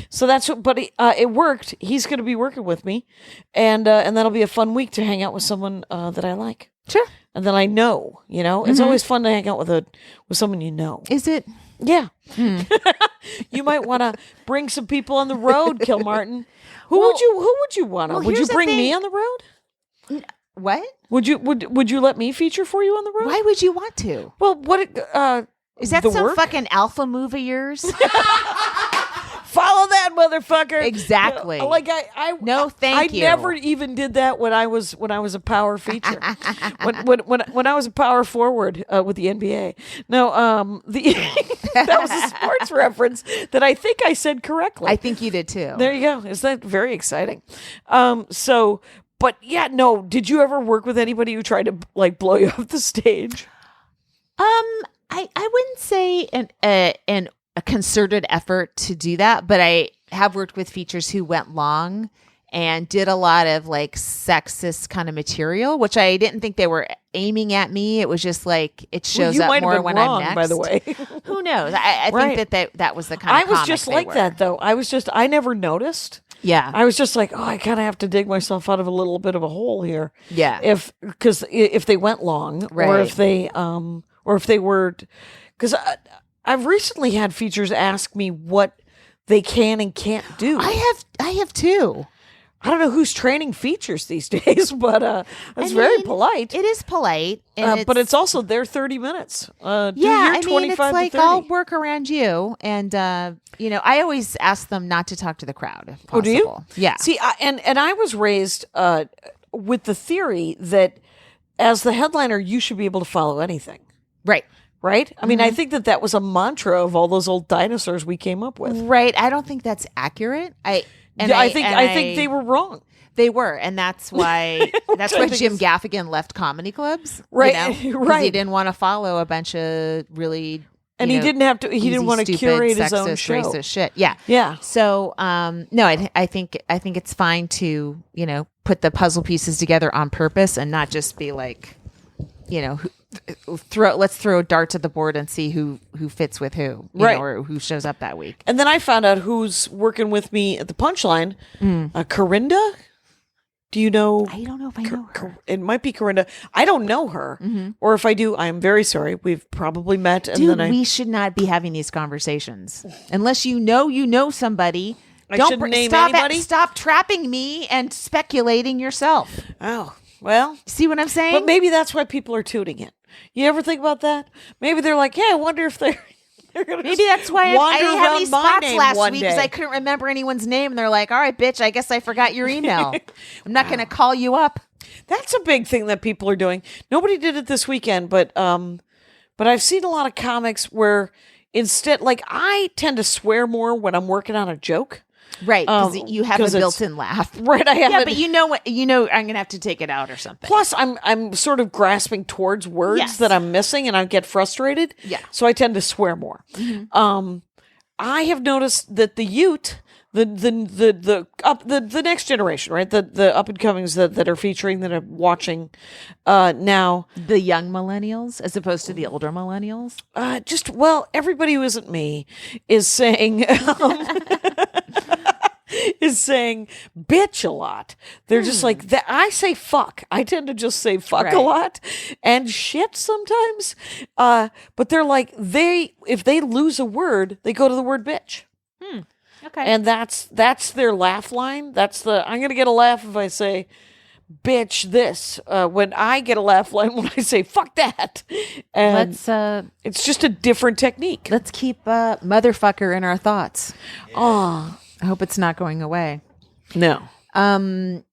Speaker 3: So that's what, but it worked. He's going to be working with me. And that'll be a fun week to hang out with someone that I like.
Speaker 2: Sure.
Speaker 3: And that I know, It's always fun to hang out with someone you know.
Speaker 2: Is it?
Speaker 3: Yeah. You might want to bring some people on the road, Kilmartin. Who would you want to? Would you bring me on the road?
Speaker 2: What?
Speaker 3: Would you let me feature for you on the road?
Speaker 2: Why would you want to?
Speaker 3: Well,
Speaker 2: is that some
Speaker 3: work?
Speaker 2: fucking alpha move of yours?
Speaker 3: Follow that motherfucker.
Speaker 2: Exactly.
Speaker 3: No,
Speaker 2: thank you.
Speaker 3: I never even did that when I was a power feature. when I was a power forward with the NBA. No, that was a sports reference that I think I said correctly.
Speaker 2: I think you did too.
Speaker 3: There you go. Is that very exciting? But yeah, no. Did you ever work with anybody who tried to blow you off the stage?
Speaker 2: I wouldn't say a concerted effort to do that, but I have worked with features who went long and did a lot of sexist kind of material, which I didn't think they were aiming at me. It was just it shows up more when
Speaker 3: wrong,
Speaker 2: I'm next.
Speaker 3: By the way,
Speaker 2: who knows? I think that was the kind of
Speaker 3: I was just like that though. I never noticed.
Speaker 2: Yeah.
Speaker 3: I was just I kind of have to dig myself out of a little bit of a hole here.
Speaker 2: Yeah.
Speaker 3: Because if they went long,
Speaker 2: right.
Speaker 3: or if they were, because I've recently had features ask me what they can and can't do.
Speaker 2: I have too.
Speaker 3: I don't know who's training features these days, but it's very polite.
Speaker 2: It is polite, and
Speaker 3: but it's also their 30 minutes.
Speaker 2: Yeah, I mean, it's like
Speaker 3: to 30.
Speaker 2: I'll work around you, and I always ask them not to talk to the crowd. If possible.
Speaker 3: Oh, do you?
Speaker 2: Yeah.
Speaker 3: See, and I was raised with the theory that as the headliner, you should be able to follow anything.
Speaker 2: Right.
Speaker 3: Right? I mean, I think that was a mantra of all those old dinosaurs we came up with.
Speaker 2: Right. I don't think that's accurate. I
Speaker 3: think they were wrong.
Speaker 2: They were, and that's why Jim Gaffigan left comedy clubs,
Speaker 3: right?
Speaker 2: Right, he didn't want to follow a bunch of really,
Speaker 3: and he didn't have to. He didn't want to curate his own show.
Speaker 2: Racist shit. Yeah,
Speaker 3: yeah.
Speaker 2: So, no, I think it's fine to put the puzzle pieces together on purpose and not just be like, let's throw darts at the board and see who fits with who,
Speaker 3: right,
Speaker 2: or who shows up that week.
Speaker 3: And then I found out who's working with me at the Punchline. Corinda. Do you know?
Speaker 2: I don't know if I know her.
Speaker 3: It might be Corinda. I don't know her, or if I do, I am very sorry. We've probably met. And
Speaker 2: Dude,
Speaker 3: then
Speaker 2: we should not be having these conversations unless you know somebody.
Speaker 3: I shouldn't name anybody.
Speaker 2: Stop trapping me and speculating yourself.
Speaker 3: Oh, well.
Speaker 2: See what I'm saying?
Speaker 3: But maybe that's why people are tuning in. You ever think about that? Maybe they're like, yeah, I wonder if they're going to
Speaker 2: maybe that's why I didn't have any spots last week because
Speaker 3: day.
Speaker 2: I couldn't remember anyone's name. And they're like, all right, bitch, I guess I forgot your email. I'm not going to call you up.
Speaker 3: That's a big thing that people are doing. Nobody did it this weekend, but I've seen a lot of comics where instead, like, I tend to swear more when I'm working on a joke.
Speaker 2: Right, because you have a built-in laugh.
Speaker 3: Right, I have.
Speaker 2: Yeah, but I'm gonna have to take it out or something.
Speaker 3: Plus, I'm sort of grasping towards words that I'm missing, and I get frustrated.
Speaker 2: Yeah,
Speaker 3: so I tend to swear more. I have noticed that the Ute, the next generation, right, the up and comings that are featuring, that I'm watching now,
Speaker 2: the young millennials as opposed to the older millennials.
Speaker 3: Everybody who isn't me is saying. Is saying bitch a lot. They're just like that. I say fuck. I tend to just say fuck a lot and shit sometimes. But they're like, if they lose a word, they go to the word bitch.
Speaker 2: Okay.
Speaker 3: And that's their laugh line. I'm gonna get a laugh if I say bitch this. When I get a laugh line when I say fuck that. And it's just a different technique.
Speaker 2: Let's keep motherfucker in our thoughts.
Speaker 3: Oh.
Speaker 2: I hope it's not going away.
Speaker 3: No.
Speaker 2: I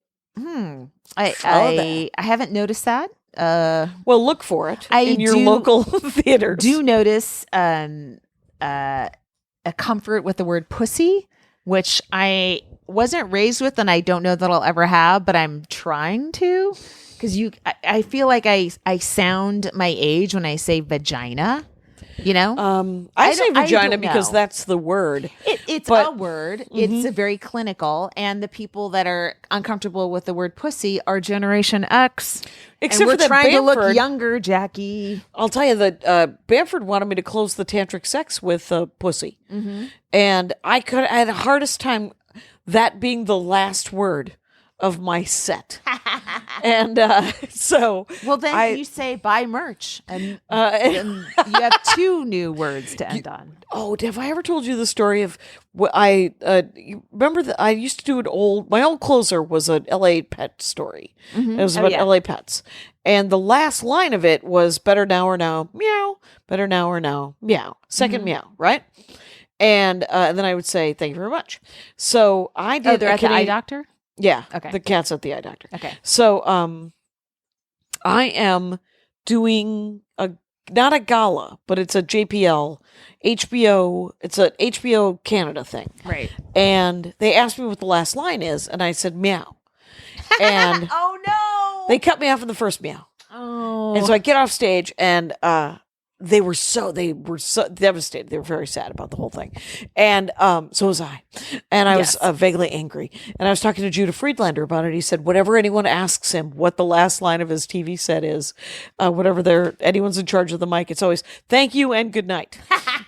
Speaker 2: haven't noticed that.
Speaker 3: Well, look for it in your local theaters.
Speaker 2: Do notice a comfort with the word pussy, which I wasn't raised with, and I don't know that I'll ever have, but I'm trying to. Because I feel like I sound my age when I say vagina.
Speaker 3: I say vagina because that's the word.
Speaker 2: It's a word. It's a very clinical, and the people that are uncomfortable with the word pussy are Generation X.
Speaker 3: Except
Speaker 2: and we're
Speaker 3: for that
Speaker 2: trying to look
Speaker 3: Bamford,
Speaker 2: younger, Jackie.
Speaker 3: I'll tell you that Bamford wanted me to close the tantric sex with pussy, and I had the hardest time that being the last word of my set. And so
Speaker 2: well, then you say buy merch, and you have two new words to end on.
Speaker 3: Oh, have I ever told you the story of what you remember that I used to do my old closer was an LA pet story. It was about LA pets. And the last line of it was better now or now, meow, better now or now, meow, second meow, right? And then I would say, thank you very much. So I did.
Speaker 2: Oh, they're at the eye doctor?
Speaker 3: Yeah.
Speaker 2: Okay.
Speaker 3: The cat's at the eye doctor.
Speaker 2: Okay.
Speaker 3: So I am doing not a gala, but it's a HBO. It's a HBO Canada thing.
Speaker 2: Right.
Speaker 3: And they asked me what the last line is, and I said meow. And
Speaker 2: oh no.
Speaker 3: They cut me off in the first meow.
Speaker 2: Oh.
Speaker 3: And so I get off stage, and they were so devastated. They were very sad about the whole thing. And so was I. And I was vaguely angry. And I was talking to Judah Friedlander about it. He said, whatever anyone asks him what the last line of his TV set is, whatever anyone's in charge of the mic, it's always, thank you and good night.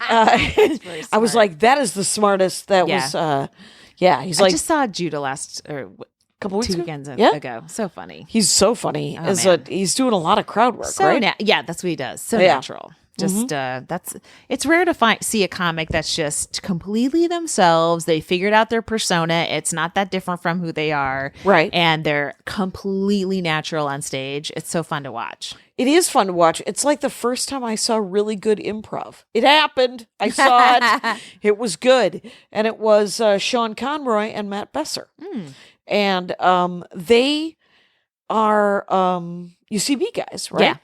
Speaker 3: I was like, that is the smartest. That was, he's like.
Speaker 2: I just saw Judah
Speaker 3: couple weeks
Speaker 2: 2
Speaker 3: ago?
Speaker 2: weekends
Speaker 3: Yeah.
Speaker 2: ago. So funny.
Speaker 3: He's so funny.
Speaker 2: Oh, man.
Speaker 3: He's doing a lot of crowd work,
Speaker 2: So
Speaker 3: right?
Speaker 2: that's what he does. So natural. Just it's rare to see a comic that's just completely themselves. They figured out their persona. It's not that different from who they are.
Speaker 3: Right.
Speaker 2: And they're completely natural on stage. It's so fun to watch.
Speaker 3: It is fun to watch. It's like the first time I saw really good improv. It happened. I saw it. It was good. And it was Sean Conroy and Matt Besser. And they are UCB guys, right?
Speaker 2: Yeah.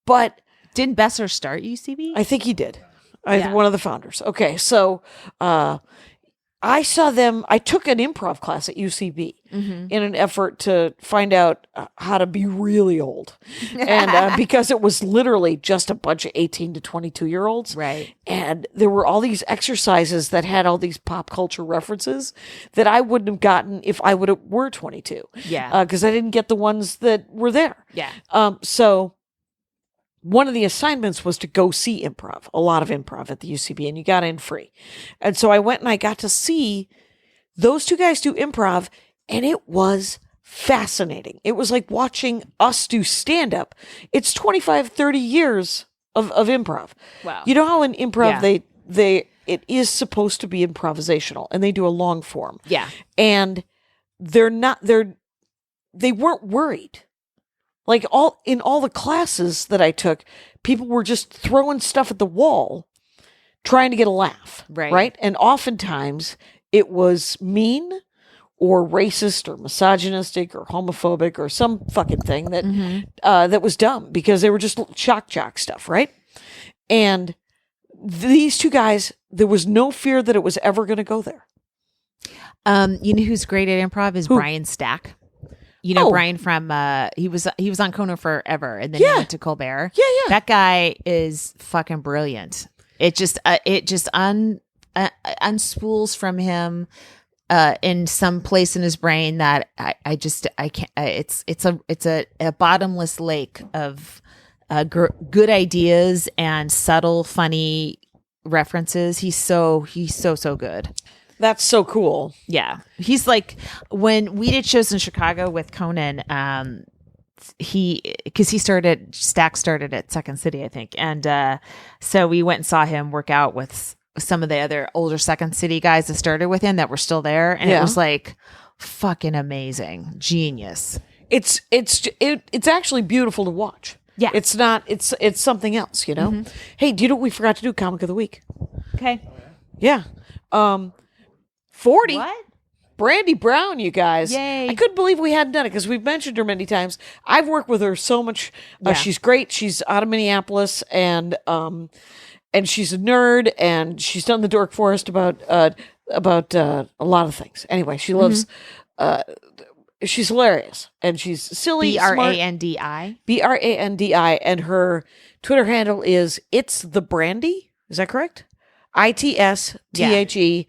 Speaker 3: But
Speaker 2: didn't Besser start UCB?
Speaker 3: I think he did.
Speaker 2: Yeah.
Speaker 3: One of the founders. Okay, so I saw them. I took an improv class at UCB in an effort to find out how to be really old, and because it was literally just a bunch of 18 to 22-year-olds,
Speaker 2: right?
Speaker 3: And there were all these exercises that had all these pop culture references that I wouldn't have gotten if I were 22.
Speaker 2: Yeah,
Speaker 3: because I didn't get the ones that were there.
Speaker 2: Yeah.
Speaker 3: So one of the assignments was to go see improv, a lot of improv at the UCB, and you got in free. And so I went and I got to see those two guys do improv, and it was fascinating. It was like watching us do stand-up. It's 25, 30 years of improv.
Speaker 2: Wow.
Speaker 3: You know how in improv
Speaker 2: Yeah.
Speaker 3: it is supposed to be improvisational, and they do a long form.
Speaker 2: Yeah.
Speaker 3: And they weren't worried. Like in all the classes that I took, people were just throwing stuff at the wall, trying to get a laugh. Right. And oftentimes it was mean or racist or misogynistic or homophobic or some fucking thing that, that was dumb because they were just shock jock stuff. Right. And these two guys, there was no fear that it was ever going to go there.
Speaker 2: You know who's great at improv is Brian Stack. You know, Brian from he was on Conan forever, and then he went to Colbert.
Speaker 3: Yeah.
Speaker 2: That guy is fucking brilliant. It just unspools from him in some place in his brain that I can't. It's a bottomless lake of good ideas and subtle, funny references. He's so good.
Speaker 3: That's so cool.
Speaker 2: Yeah. He's like, when we did shows in Chicago with Conan, Stack started at Second City, I think. And so we went and saw him work out with some of the other older Second City guys that started with him that were still there. And it was like fucking amazing. Genius.
Speaker 3: It's actually beautiful to watch.
Speaker 2: Yeah.
Speaker 3: It's not, it's something else, you know? Hey, do you know what we forgot to do? Comic of the Week.
Speaker 2: Okay.
Speaker 3: Yeah. 40.
Speaker 2: What?
Speaker 3: Brandi Brown, you guys.
Speaker 2: Yay.
Speaker 3: I couldn't believe we hadn't done it because we've mentioned her many times. I've worked with her so much. She's great. She's out of Minneapolis and she's a nerd and she's done the Dork Forest about a lot of things. Anyway, she loves, she's hilarious and she's silly.
Speaker 2: Brandi.
Speaker 3: Brandi. And her Twitter handle is It's the Brandi. Is that correct? ITSTHEBRANDI.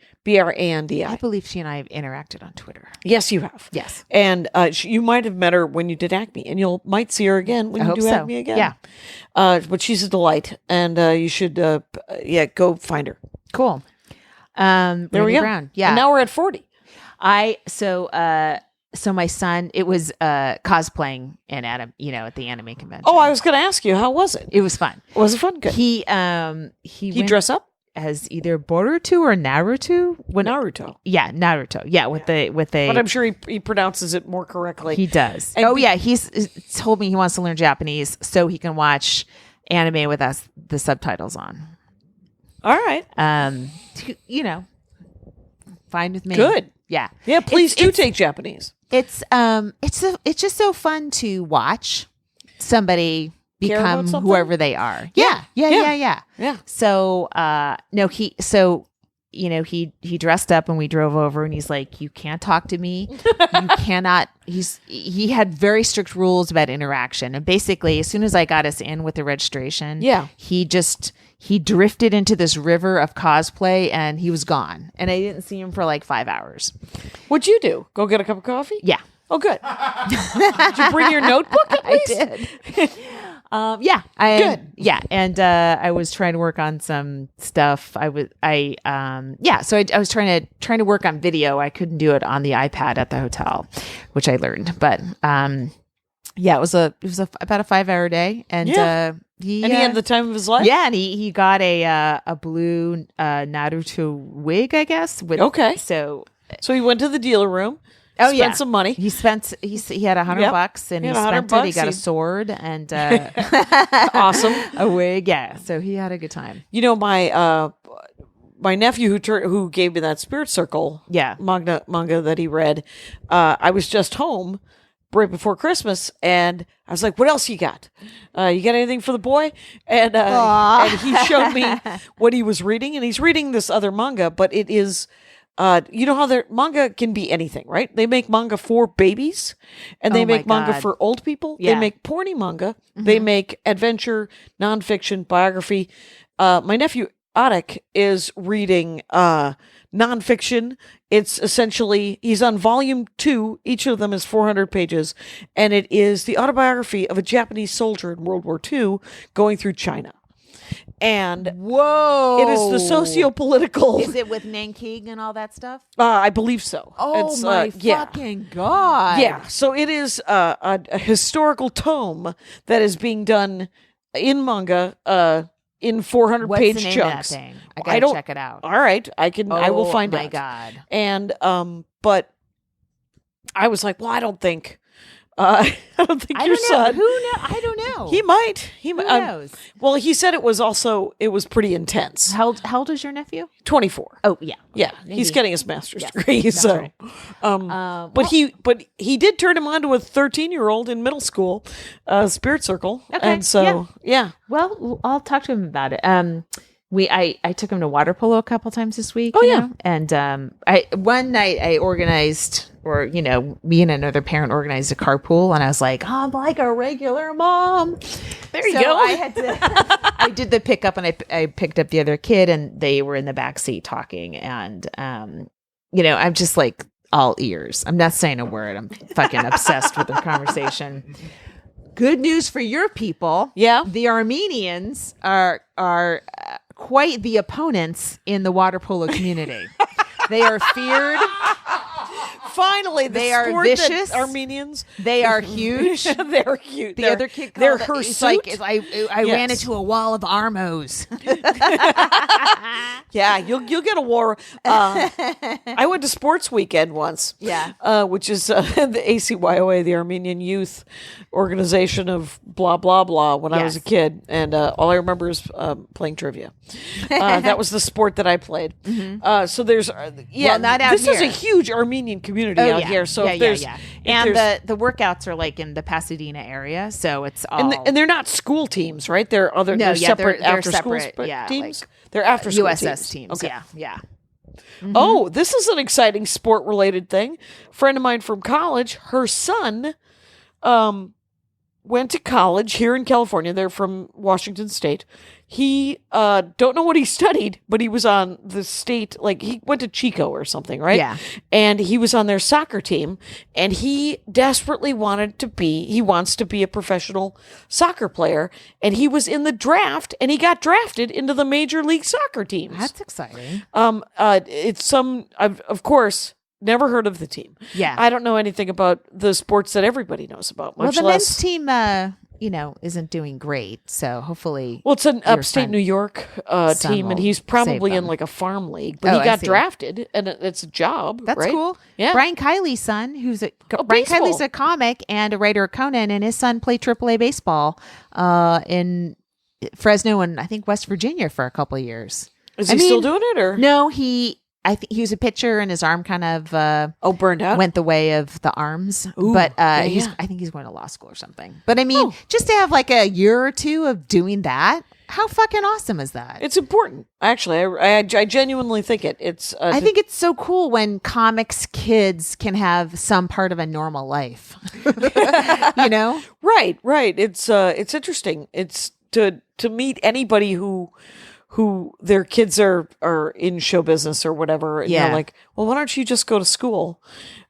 Speaker 2: I believe she and I have interacted on Twitter.
Speaker 3: Yes, you have.
Speaker 2: Yes.
Speaker 3: And you might have met her when you did Acme, and might see her again when you do Acme again.
Speaker 2: Yeah.
Speaker 3: But she's a delight, and you should, go find her.
Speaker 2: Cool.
Speaker 3: There we go.
Speaker 2: Brown. Yeah.
Speaker 3: And now we're at 40.
Speaker 2: So my son, it was cosplaying in at the anime convention.
Speaker 3: Oh, I was going to ask you, how was it?
Speaker 2: It was fun.
Speaker 3: Was it fun? Good.
Speaker 2: He
Speaker 3: He dress up
Speaker 2: as either Boruto or Naruto.
Speaker 3: Naruto.
Speaker 2: Yeah, Naruto. Yeah, with a.
Speaker 3: But I'm sure he pronounces it more correctly.
Speaker 2: He does.
Speaker 3: And
Speaker 2: he's told me he wants to learn Japanese so he can watch anime with us, the subtitles on.
Speaker 3: All right.
Speaker 2: Fine with me.
Speaker 3: Good.
Speaker 2: Yeah.
Speaker 3: Yeah. Please take Japanese.
Speaker 2: It's just so fun to watch somebody become whoever they are. Yeah. So, he dressed up and we drove over and he's like, you can't talk to me. You cannot. He had very strict rules about interaction. And basically, as soon as I got us in with the registration, he drifted into this river of cosplay and he was gone. And I didn't see him for like 5 hours.
Speaker 3: What'd you do? Go get a cup of coffee?
Speaker 2: Yeah.
Speaker 3: Oh, good. Did you bring your notebook at least?
Speaker 2: I did. Good. Yeah. And, I was trying to work on some stuff. So I was trying to work on video. I couldn't do it on the iPad at the hotel, which I learned, but, Yeah, it was about a 5-hour day, and
Speaker 3: Yeah.
Speaker 2: he
Speaker 3: had the time of his life.
Speaker 2: Yeah, and he got a blue Naruto wig, I guess.
Speaker 3: Okay.
Speaker 2: So
Speaker 3: he went to the dealer room.
Speaker 2: Oh
Speaker 3: spent
Speaker 2: yeah,
Speaker 3: some money.
Speaker 2: He spent he had $100 and
Speaker 3: He
Speaker 2: he
Speaker 3: had
Speaker 2: spent
Speaker 3: $100.
Speaker 2: it. He got a sword and
Speaker 3: Awesome.
Speaker 2: a wig. Yeah, so he had a good time.
Speaker 3: You know, my nephew who gave me that Spirit Circle manga that he read. I was just home right before Christmas, and I was like, "What else you got? You got anything for the boy?" And he showed me what he was reading, and he's reading this other manga, but it is. You know how their manga can be anything, right? They make manga for babies, and they make manga for old people.
Speaker 2: Yeah.
Speaker 3: They make porny manga. They make adventure, nonfiction, biography. My nephew Adik is reading nonfiction. It's essentially, he's on volume 2. Each of them is 400 pages, and it is the autobiography of a Japanese soldier in World War II going through China. And
Speaker 2: Whoa,
Speaker 3: it is the socio-political.
Speaker 2: Is it with Nanking and all that stuff?
Speaker 3: I believe so.
Speaker 2: Oh
Speaker 3: It's,
Speaker 2: my fucking god!
Speaker 3: Yeah, so it is a historical tome that is being done in manga in 400
Speaker 2: What's
Speaker 3: page
Speaker 2: the name
Speaker 3: chunks.
Speaker 2: of that thing? I gotta
Speaker 3: don't
Speaker 2: check it out.
Speaker 3: All right, I will find
Speaker 2: Oh
Speaker 3: out.
Speaker 2: my god!
Speaker 3: And but I was like, well, I don't think your son.
Speaker 2: Who know? I don't know.
Speaker 3: He might. He
Speaker 2: Who
Speaker 3: might.
Speaker 2: knows?
Speaker 3: Well, he said it was pretty intense.
Speaker 2: How old is your nephew?
Speaker 3: 24.
Speaker 2: Oh yeah,
Speaker 3: Yeah,
Speaker 2: Maybe.
Speaker 3: he's getting his master's
Speaker 2: Yes,
Speaker 3: degree.
Speaker 2: that's
Speaker 3: So,
Speaker 2: right.
Speaker 3: but he did turn him on to a 13-year-old in middle school, Spirit Circle.
Speaker 2: Okay,
Speaker 3: And so yeah.
Speaker 2: Well, I'll talk to him about it. I took him to water polo a couple times this week.
Speaker 3: Oh,
Speaker 2: you
Speaker 3: yeah.
Speaker 2: know? And one night I organized, or me and another parent organized a carpool, and I was like, I'm like a regular mom.
Speaker 3: There you go.
Speaker 2: I had to. I did the pickup, and I picked up the other kid, and they were in the back seat talking, and I'm just like all ears. I'm not saying a word. I'm fucking obsessed with their conversation. Good news for your people.
Speaker 3: Yeah.
Speaker 2: The Armenians are quite the opponents in the water polo community. They are feared.
Speaker 3: Finally,
Speaker 2: They are
Speaker 3: sport
Speaker 2: vicious.
Speaker 3: that Armenians.
Speaker 2: They are huge.
Speaker 3: They're cute.
Speaker 2: The other kid
Speaker 3: they're
Speaker 2: called
Speaker 3: hirsute.
Speaker 2: I ran into a wall of Armos.
Speaker 3: Yeah, you'll get a war. I went to Sports Weekend once.
Speaker 2: Yeah.
Speaker 3: Which is the ACYOA, the Armenian Youth Organization of blah blah blah. When I was a
Speaker 2: Yes.
Speaker 3: kid, and all I remember is playing trivia. That was the sport that I played. So there's
Speaker 2: Well, not out
Speaker 3: this is a
Speaker 2: here.
Speaker 3: huge Armenian community out here. So if there's
Speaker 2: and the workouts are like in the Pasadena area, so it's all
Speaker 3: and they're not school teams, right? They're other
Speaker 2: No,
Speaker 3: they're
Speaker 2: yeah,
Speaker 3: separate
Speaker 2: they're
Speaker 3: after school
Speaker 2: separate, yeah,
Speaker 3: teams.
Speaker 2: like,
Speaker 3: They're after school
Speaker 2: USS teams.
Speaker 3: Okay.
Speaker 2: Yeah.
Speaker 3: Oh, this is an exciting sport related thing. Friend of mine from college, her son went to college here in California. They're from Washington State. He don't know what he studied, but he was on the state, like he went to Chico or something, right?
Speaker 2: Yeah.
Speaker 3: And he was on their soccer team, and he desperately wants to be a professional soccer player, and he was in the draft, and he got drafted into the Major League Soccer teams.
Speaker 2: That's exciting.
Speaker 3: It's I've of course never heard of the team.
Speaker 2: Yeah.
Speaker 3: I don't know anything about the sports that everybody knows about.
Speaker 2: Well,
Speaker 3: Much
Speaker 2: the
Speaker 3: less.
Speaker 2: men's team, isn't doing great. So hopefully,
Speaker 3: Well, it's an
Speaker 2: your
Speaker 3: upstate
Speaker 2: son-
Speaker 3: New York
Speaker 2: son
Speaker 3: team, and
Speaker 2: will
Speaker 3: he's probably
Speaker 2: save
Speaker 3: in
Speaker 2: them.
Speaker 3: like a farm league. But
Speaker 2: Oh,
Speaker 3: he
Speaker 2: I
Speaker 3: got
Speaker 2: see.
Speaker 3: drafted, and it's a job.
Speaker 2: That's
Speaker 3: right?
Speaker 2: cool.
Speaker 3: Yeah.
Speaker 2: Brian Kiley's son, Brian
Speaker 3: baseball.
Speaker 2: Kiley's a comic and a writer of Conan, and his son played AAA baseball in Fresno and I think West Virginia for a couple of years.
Speaker 3: Is he still doing it, or
Speaker 2: No, I think he was a pitcher, and his arm kind of
Speaker 3: burned out?
Speaker 2: went the way of the arms.
Speaker 3: Ooh,
Speaker 2: but
Speaker 3: yeah.
Speaker 2: I think he's going to law school or something. But I mean, just to have like a year or two of doing that, how fucking awesome is that?
Speaker 3: It's important, actually. I genuinely think it. It's.
Speaker 2: I think it's so cool when comics kids can have some part of a normal life.
Speaker 3: Right. It's interesting. It's to meet anybody who their kids are in show business or whatever. And
Speaker 2: Yeah.
Speaker 3: you're like, well, why don't you just go to school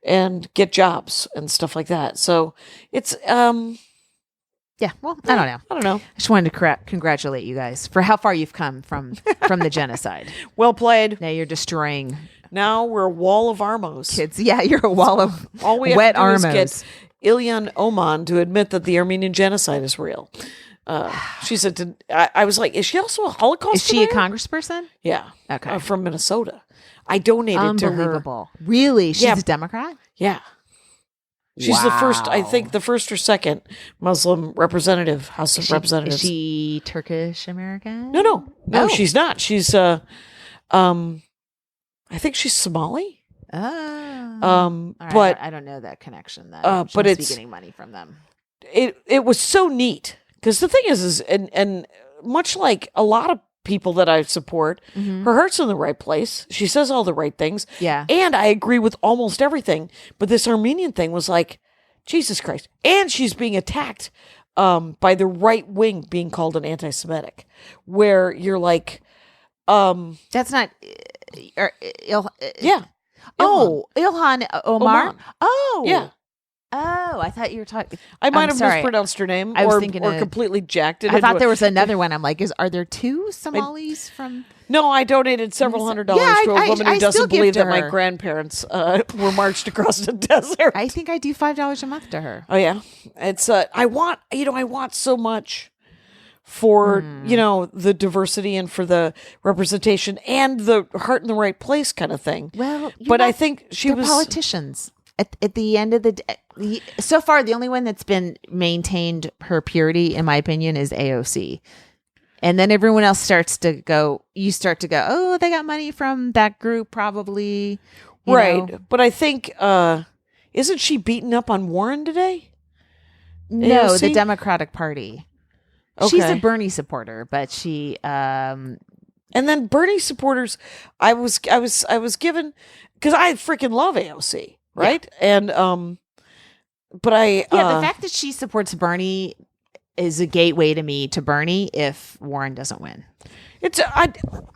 Speaker 3: and get jobs and stuff like that? So it's
Speaker 2: Yeah, well, I don't know.
Speaker 3: I don't know.
Speaker 2: I just wanted to congratulate you guys for how far you've come from the genocide.
Speaker 3: Well played.
Speaker 2: Now you're destroying
Speaker 3: Now we're a wall of Armos.
Speaker 2: kids. Yeah, you're a wall of
Speaker 3: All we have
Speaker 2: wet
Speaker 3: to do is
Speaker 2: Armos.
Speaker 3: Ilhan Oman to admit that the Armenian genocide is real. She said, I was like, is she also a Holocaust
Speaker 2: Is she a
Speaker 3: denier?
Speaker 2: congressperson?
Speaker 3: Yeah.
Speaker 2: Okay.
Speaker 3: From Minnesota. I donated to her.
Speaker 2: Unbelievable. Really? She's a Democrat?
Speaker 3: Yeah. She's the first, I think, the first or second Muslim representative, House of Representatives.
Speaker 2: Is she Turkish American?
Speaker 3: No,
Speaker 2: Oh.
Speaker 3: she's not. She's, I think she's Somali.
Speaker 2: Oh.
Speaker 3: All right,
Speaker 2: But I don't know that connection then. She
Speaker 3: but
Speaker 2: must be
Speaker 3: it's-
Speaker 2: getting money from them.
Speaker 3: It was so neat because the thing is and much like a lot of people that I support, her heart's in the right place. She says all the right things.
Speaker 2: Yeah.
Speaker 3: And I agree with almost everything. But this Armenian thing was like, Jesus Christ. And she's being attacked by the right wing being called an anti-Semitic, where you're like,
Speaker 2: That's not.
Speaker 3: yeah.
Speaker 2: Oh, Ilhan Omar.
Speaker 3: Oman.
Speaker 2: Oh,
Speaker 3: Yeah.
Speaker 2: Oh, I thought you were talking.
Speaker 3: I might
Speaker 2: I'm
Speaker 3: have
Speaker 2: sorry.
Speaker 3: mispronounced her name
Speaker 2: I was
Speaker 3: or
Speaker 2: thinking
Speaker 3: completely jacked it.
Speaker 2: I thought
Speaker 3: into
Speaker 2: there
Speaker 3: a-
Speaker 2: was another one. I'm like, are there two Somalis from?
Speaker 3: No, I donated several $100s
Speaker 2: Yeah,
Speaker 3: to a
Speaker 2: I-
Speaker 3: woman
Speaker 2: I
Speaker 3: who
Speaker 2: still
Speaker 3: doesn't
Speaker 2: give
Speaker 3: believe
Speaker 2: to
Speaker 3: that my
Speaker 2: her.
Speaker 3: grandparents were marched across the desert.
Speaker 2: I think I do $5 a month to her.
Speaker 3: Oh yeah, it's I want so much for the diversity and for the representation and the heart in the right place kind of thing.
Speaker 2: Well,
Speaker 3: but I think she
Speaker 2: they're
Speaker 3: was
Speaker 2: politicians. At the end of the day, so far, the only one that's been maintained her purity, in my opinion, is AOC. And then everyone else starts to go, oh, they got money from that group, probably. you
Speaker 3: right.
Speaker 2: know.
Speaker 3: But I think isn't she beaten up on Warren today?
Speaker 2: No,
Speaker 3: AOC?
Speaker 2: the Democratic Party. She's a
Speaker 3: Okay.
Speaker 2: Bernie supporter, but she,
Speaker 3: And then Bernie supporters, I was given because I freaking love AOC, right? And but I
Speaker 2: the fact that she supports Bernie is a gateway to me to Bernie if Warren doesn't win.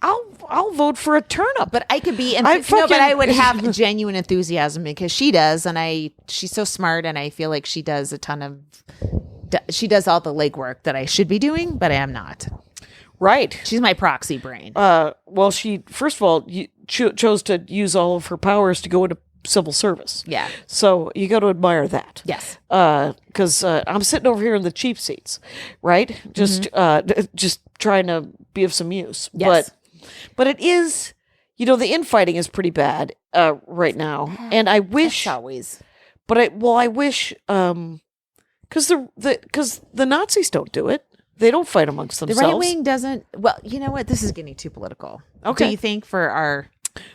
Speaker 3: I'll vote for a turnip.
Speaker 2: But I could be,
Speaker 3: I
Speaker 2: but I
Speaker 3: fucking-
Speaker 2: would have genuine enthusiasm because she does, and she's so smart, and I feel like she does she does all the legwork that I should be doing, but I am not.
Speaker 3: Right.
Speaker 2: She's my proxy brain.
Speaker 3: Well, she first of all chose to use all of her powers to go into civil service.
Speaker 2: Yeah.
Speaker 3: So you got to admire that.
Speaker 2: Yes.
Speaker 3: Because I'm sitting over here in the cheap seats, right? Just trying to be of some use.
Speaker 2: Yes.
Speaker 3: But it is, the infighting is pretty bad right now, and I wish.
Speaker 2: That's always.
Speaker 3: But I wish because the Nazis don't do it. They don't fight amongst
Speaker 2: The
Speaker 3: themselves.
Speaker 2: right wing doesn't. Well, you know what? This is getting too political.
Speaker 3: Okay.
Speaker 2: Do you think for our?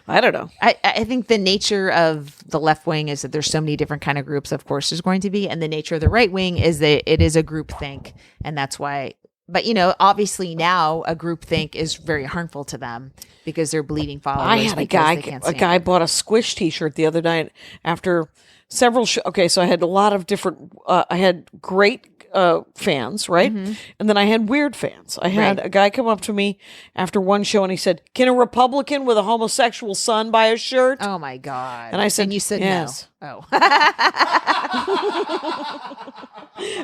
Speaker 3: I don't know.
Speaker 2: I think the nature of the left wing is that there's so many different kind of groups. Of course, there's going to be, and the nature of the right wing is that it is a group think, and that's why. But obviously now a group think is very harmful to them because they're bleeding followers.
Speaker 3: I had a guy bought a Squish T-shirt the other night after several. Okay, so I had a lot of different. I had great fans, right? And then I had weird fans. I had
Speaker 2: Right.
Speaker 3: a guy come up to me after one show and he said, "Can a Republican with a homosexual son buy a shirt?"
Speaker 2: Oh my god!
Speaker 3: And I said,
Speaker 2: you said
Speaker 3: yes.
Speaker 2: no. Oh,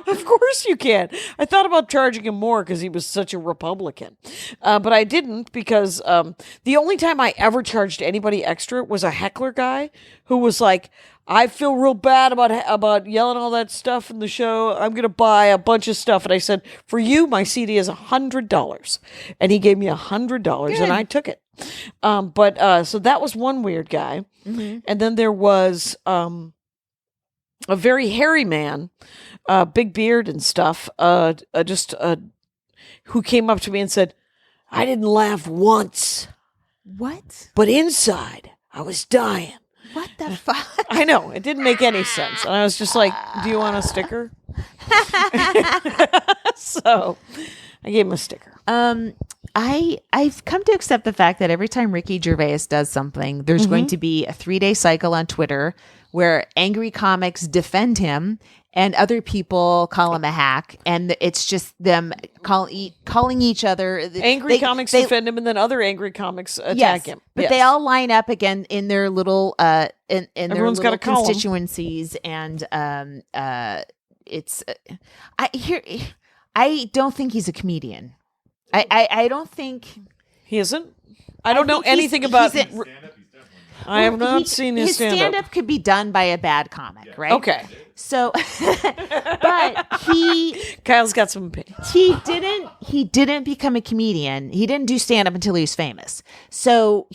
Speaker 3: Of course you can. I thought about charging him more because he was such a Republican. But I didn't because the only time I ever charged anybody extra was a heckler guy who was like, I feel real bad about yelling all that stuff in the show. I'm going to buy a bunch of stuff. And I said, for you, my CD is $100. And he gave me $100 and I took it. So that was one weird guy.
Speaker 2: Mm-hmm.
Speaker 3: And then there was a very hairy man, big beard and stuff, who came up to me and said, I didn't laugh once,
Speaker 2: what?
Speaker 3: but inside I was dying.
Speaker 2: What the fuck?
Speaker 3: I know, it didn't make any sense. And I was just like, do you want a sticker? So I gave him a sticker.
Speaker 2: I've come to accept the fact that every time Ricky Gervais does something, there's going to be a 3-day cycle on Twitter where angry comics defend him and other people call him a hack, and it's just them calling each other.
Speaker 3: Angry comics defend him, and then other angry comics attack him.
Speaker 2: But
Speaker 3: Yes.
Speaker 2: they all line up again in their little in their
Speaker 3: Everyone's got
Speaker 2: little
Speaker 3: a column.
Speaker 2: constituencies, and it's I don't think he's a comedian. I don't think
Speaker 3: He isn't. I don't know
Speaker 2: think he's-
Speaker 3: anything about.
Speaker 2: he's a-
Speaker 3: I have not seen his stand-up.
Speaker 2: stand-up could be done by a bad comic, right?
Speaker 3: Okay.
Speaker 2: So, but
Speaker 3: Kyle's got some opinions.
Speaker 2: he didn't become a comedian. He didn't do stand up until he was famous. So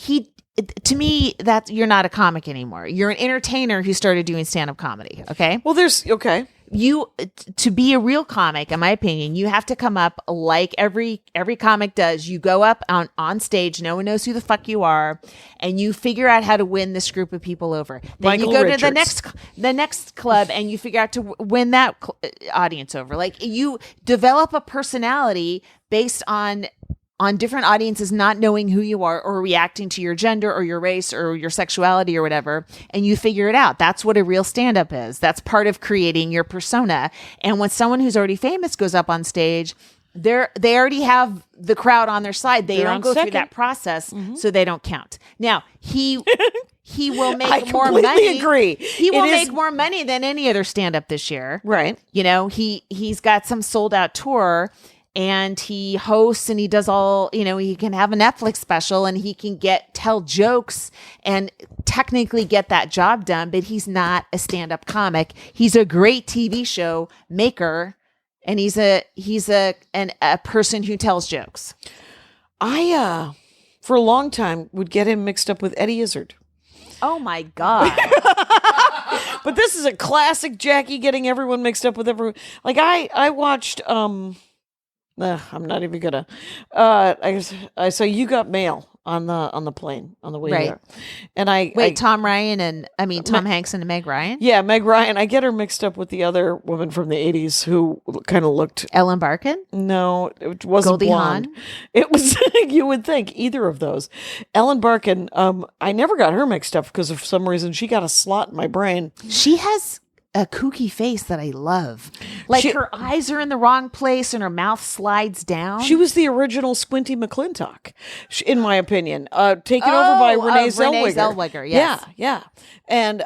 Speaker 2: to me, you're not a comic anymore. You're an entertainer who started doing stand up comedy. Okay.
Speaker 3: Well, okay.
Speaker 2: To be a real comic, in my opinion, you have to come up like every comic does. You go up on stage, no one knows who the fuck you are, and you figure out how to win this group of people over. Then
Speaker 3: Michael
Speaker 2: you go
Speaker 3: Richards.
Speaker 2: to the next club and you figure out to win that audience over. Like, you develop a personality based on different audiences not knowing who you are or reacting to your gender or your race or your sexuality or whatever, and you figure it out. That's what a real stand-up is. That's part of creating your persona. And when someone who's already famous goes up on stage, they already have the crowd on their side. They don't go through that process, so they don't count. Now, he will make more money.
Speaker 3: I completely agree.
Speaker 2: He will make more money than any other stand-up this year.
Speaker 3: Right.
Speaker 2: You know, he's got some sold-out tour, and he hosts and he does all, you know, he can have a Netflix special and he can tell jokes and technically get that job done, but he's not a stand-up comic. He's a great TV show maker, and he's a person who tells jokes.
Speaker 3: I for a long time would get him mixed up with Eddie Izzard.
Speaker 2: Oh my God.
Speaker 3: But this is a classic Jackie getting everyone mixed up with everyone. Like I watched I'm not even gonna. I saw You Got Mail on the plane on the way
Speaker 2: Right.
Speaker 3: there, and
Speaker 2: Tom Hanks and Meg Ryan?
Speaker 3: Yeah, Meg Ryan. I get her mixed up with the other woman from the 80s who kind of looked.
Speaker 2: Ellen Barkin?
Speaker 3: No, it wasn't
Speaker 2: Goldie
Speaker 3: blonde.
Speaker 2: Hawn?
Speaker 3: It was. You would think either of those. Ellen Barkin. I never got her mixed up because for some reason she got a slot in my brain.
Speaker 2: She has a kooky face that I love. Like, her eyes are in the wrong place and her mouth slides down.
Speaker 3: She was the original Squinty McClintock, in my opinion. Taken over by Renee Zellweger.
Speaker 2: Yes.
Speaker 3: Yeah. And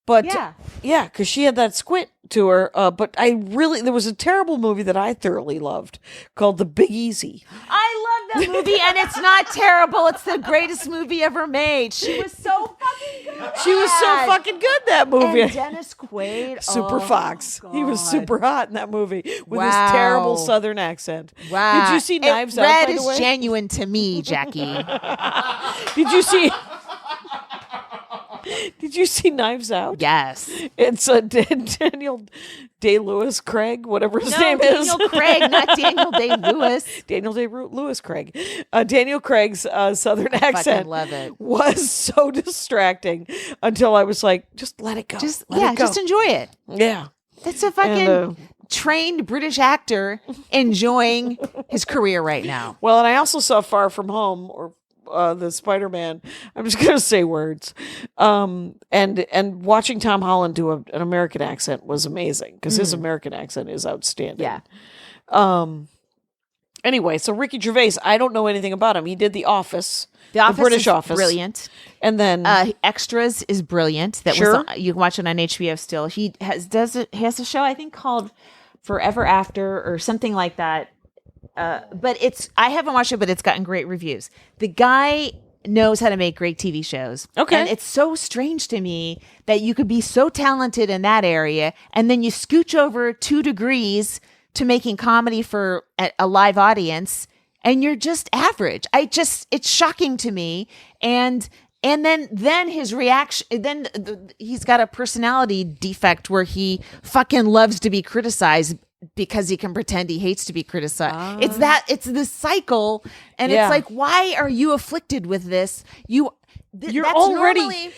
Speaker 3: because she had that squint to her. But there was a terrible movie that I thoroughly loved called The Big Easy.
Speaker 2: I love that movie, and it's not terrible. It's the greatest movie ever made. She was so fucking good.
Speaker 3: She was so fucking good, that movie.
Speaker 2: And Dennis Quaid.
Speaker 3: Super Fox.
Speaker 2: God.
Speaker 3: He was super hot in that movie with his
Speaker 2: Wow.
Speaker 3: terrible Southern accent.
Speaker 2: Wow.
Speaker 3: Did you see Knives Out,
Speaker 2: Red
Speaker 3: by the
Speaker 2: is
Speaker 3: way?
Speaker 2: genuine to me, Jackie.
Speaker 3: Did you see... Did you see Knives Out?
Speaker 2: Yes.
Speaker 3: It's Daniel Day-Lewis Craig, whatever his name is.
Speaker 2: Daniel Craig, not Daniel Day-Lewis.
Speaker 3: Daniel Day-Lewis Craig. Daniel Craig's Southern accent
Speaker 2: love it.
Speaker 3: was so distracting until I was like, just let it go.
Speaker 2: Just enjoy it.
Speaker 3: Yeah.
Speaker 2: It's a fucking trained British actor enjoying his career right now.
Speaker 3: Well, and I also saw Far From Home, or the Spider-Man. I'm just going to say words. And watching Tom Holland do an American accent was amazing because his American accent is outstanding.
Speaker 2: Yeah.
Speaker 3: Anyway, so Ricky Gervais, I don't know anything about him. He did The Office.
Speaker 2: The Office
Speaker 3: British
Speaker 2: is
Speaker 3: Office.
Speaker 2: brilliant.
Speaker 3: And then
Speaker 2: Extras is brilliant. That
Speaker 3: Sure.
Speaker 2: was you can watch it on HBO still. He has a show I think called Forever After or something like that. But I haven't watched it, but it's gotten great reviews. The guy knows how to make great TV shows.
Speaker 3: Okay.
Speaker 2: And it's so strange to me that you could be so talented in that area and then you scooch over 2 degrees to making comedy for a live audience and you're just average. It's shocking to me. And then his reaction, he's got a personality defect where he fucking loves to be criticized because he can pretend he hates to be criticized. It's this cycle. And it's like, why are you afflicted with this? You're already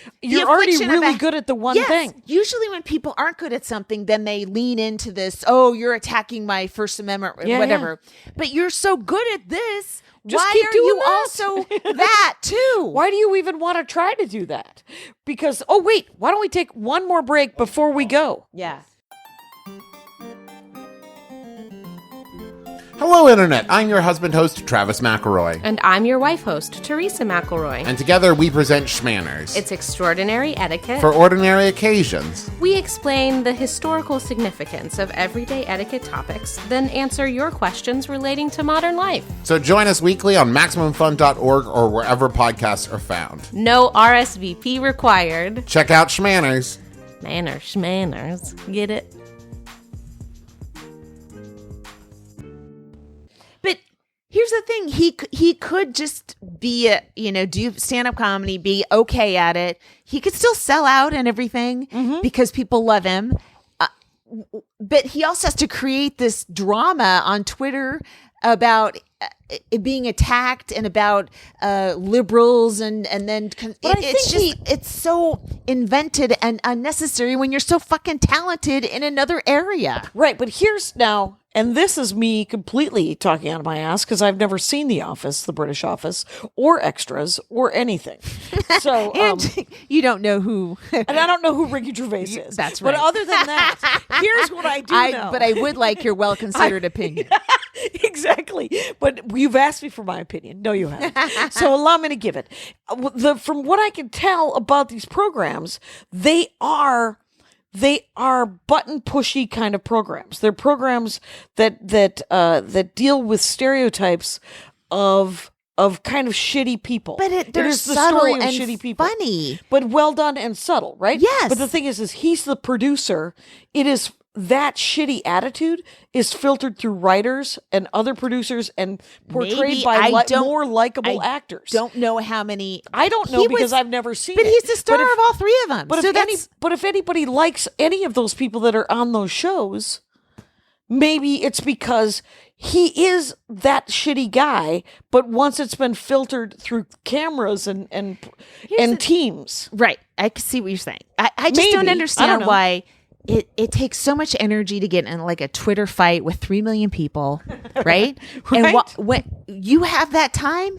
Speaker 3: really good at the one thing.
Speaker 2: Usually when people aren't good at something, then they lean into this, oh, you're attacking my First Amendment, whatever. Yeah. But you're so good at this.
Speaker 3: Just
Speaker 2: why
Speaker 3: keep
Speaker 2: are
Speaker 3: doing
Speaker 2: you
Speaker 3: that.
Speaker 2: also that too?
Speaker 3: Why do you even want to try to do that? Because, why don't we take one more break before we go?
Speaker 2: Yeah.
Speaker 6: Hello, Internet. I'm your husband host, Travis McElroy.
Speaker 7: And I'm your wife host, Teresa McElroy.
Speaker 6: And together we present Schmanners.
Speaker 7: It's extraordinary etiquette.
Speaker 6: For ordinary occasions.
Speaker 7: We explain the historical significance of everyday etiquette topics, then answer your questions relating to modern life.
Speaker 6: So join us weekly on MaximumFun.org or wherever podcasts are found.
Speaker 7: No RSVP required.
Speaker 6: Check out Schmanners.
Speaker 7: Manners, schmanners. Get it?
Speaker 2: But here's the thing: he could just be do stand up comedy, be okay at it. He could still sell out and everything because people love him. But he also has to create this drama on Twitter about it being attacked and about liberals and then it's so invented and unnecessary when you're so fucking talented in another area.
Speaker 3: Right, but here's now, and this is me completely talking out of my ass because I've never seen The Office, the British Office, or Extras, or anything. So,
Speaker 2: And you don't know who.
Speaker 3: and I don't know who Ricky Gervais is.
Speaker 2: That's right.
Speaker 3: But other than that, here's what I do know.
Speaker 2: But I would like your well-considered opinion.
Speaker 3: Exactly. But you've asked me for my opinion. No, you haven't. So allow me to give it. From what I can tell about these programs, they are button pushy kind of programs. They're programs that deal with stereotypes of kind of shitty people.
Speaker 2: But they're
Speaker 3: it is the
Speaker 2: subtle
Speaker 3: story of
Speaker 2: and
Speaker 3: shitty people.
Speaker 2: funny.
Speaker 3: But well done and subtle, right?
Speaker 2: Yes.
Speaker 3: But the thing is he's the producer. It is that shitty attitude is filtered through writers and other producers and portrayed by more likable actors.
Speaker 2: Don't know how many.
Speaker 3: I don't know because I've never seen it.
Speaker 2: But he's the star of all three of them.
Speaker 3: But if anybody likes any of those people that are on those shows, maybe it's because he is that shitty guy. But once it's been filtered through cameras and teams,
Speaker 2: right? I can see what you're saying. I just don't understand why. It takes so much energy to get in like a Twitter fight with 3 million people, right?
Speaker 3: Right.
Speaker 2: And when you have that time,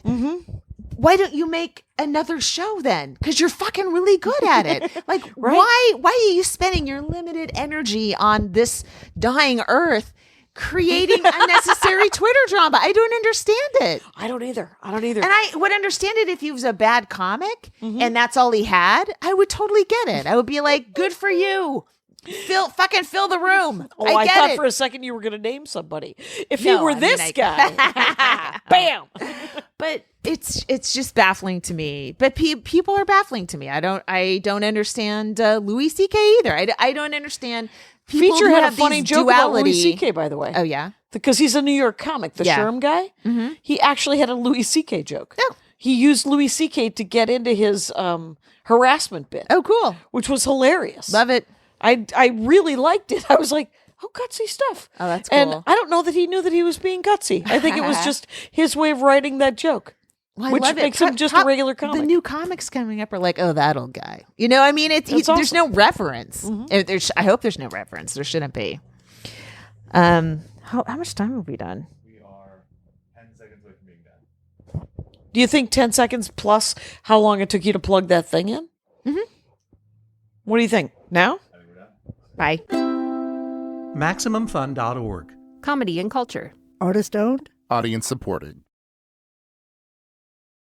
Speaker 2: why don't you make another show then? Because you're fucking really good at it. Like, why are you spending your limited energy on this dying earth creating unnecessary Twitter drama? I don't understand it.
Speaker 3: I don't either.
Speaker 2: And I would understand it if he was a bad comic and that's all he had. I would totally get it. I would be like, good for you. Fill the room.
Speaker 3: Oh, I thought for a second you were going to name somebody. If he were this guy, bam.
Speaker 2: But it's just baffling to me. But people are baffling to me. I don't understand Louis C.K. either. I don't understand.
Speaker 3: Feature had a funny joke about Louis C.K. by the way.
Speaker 2: Oh yeah,
Speaker 3: because he's a New York comic, the Sherm guy. He actually had a Louis C.K. joke.
Speaker 2: Oh.
Speaker 3: He used Louis C.K. to get into his harassment bit.
Speaker 2: Oh, cool.
Speaker 3: Which was hilarious.
Speaker 2: Love it.
Speaker 3: I really liked it. I was like, oh, gutsy stuff.
Speaker 2: Oh, that's cool.
Speaker 3: And I don't know that he knew that he was being gutsy. I think it was just his way of writing that joke.
Speaker 2: Well,
Speaker 3: which makes him just a regular comic.
Speaker 2: The new comics coming up are like, oh, that old guy. You know, I mean, there's no reference. I hope there's no reference. There shouldn't be. How much time have we done?
Speaker 8: We are 10 seconds away from being done.
Speaker 3: Do you think 10 seconds plus how long it took you to plug that thing in? What do you think? Now?
Speaker 2: Bye.
Speaker 9: MaximumFun.org.
Speaker 5: Comedy and culture.
Speaker 10: Artist owned.
Speaker 6: Audience supported.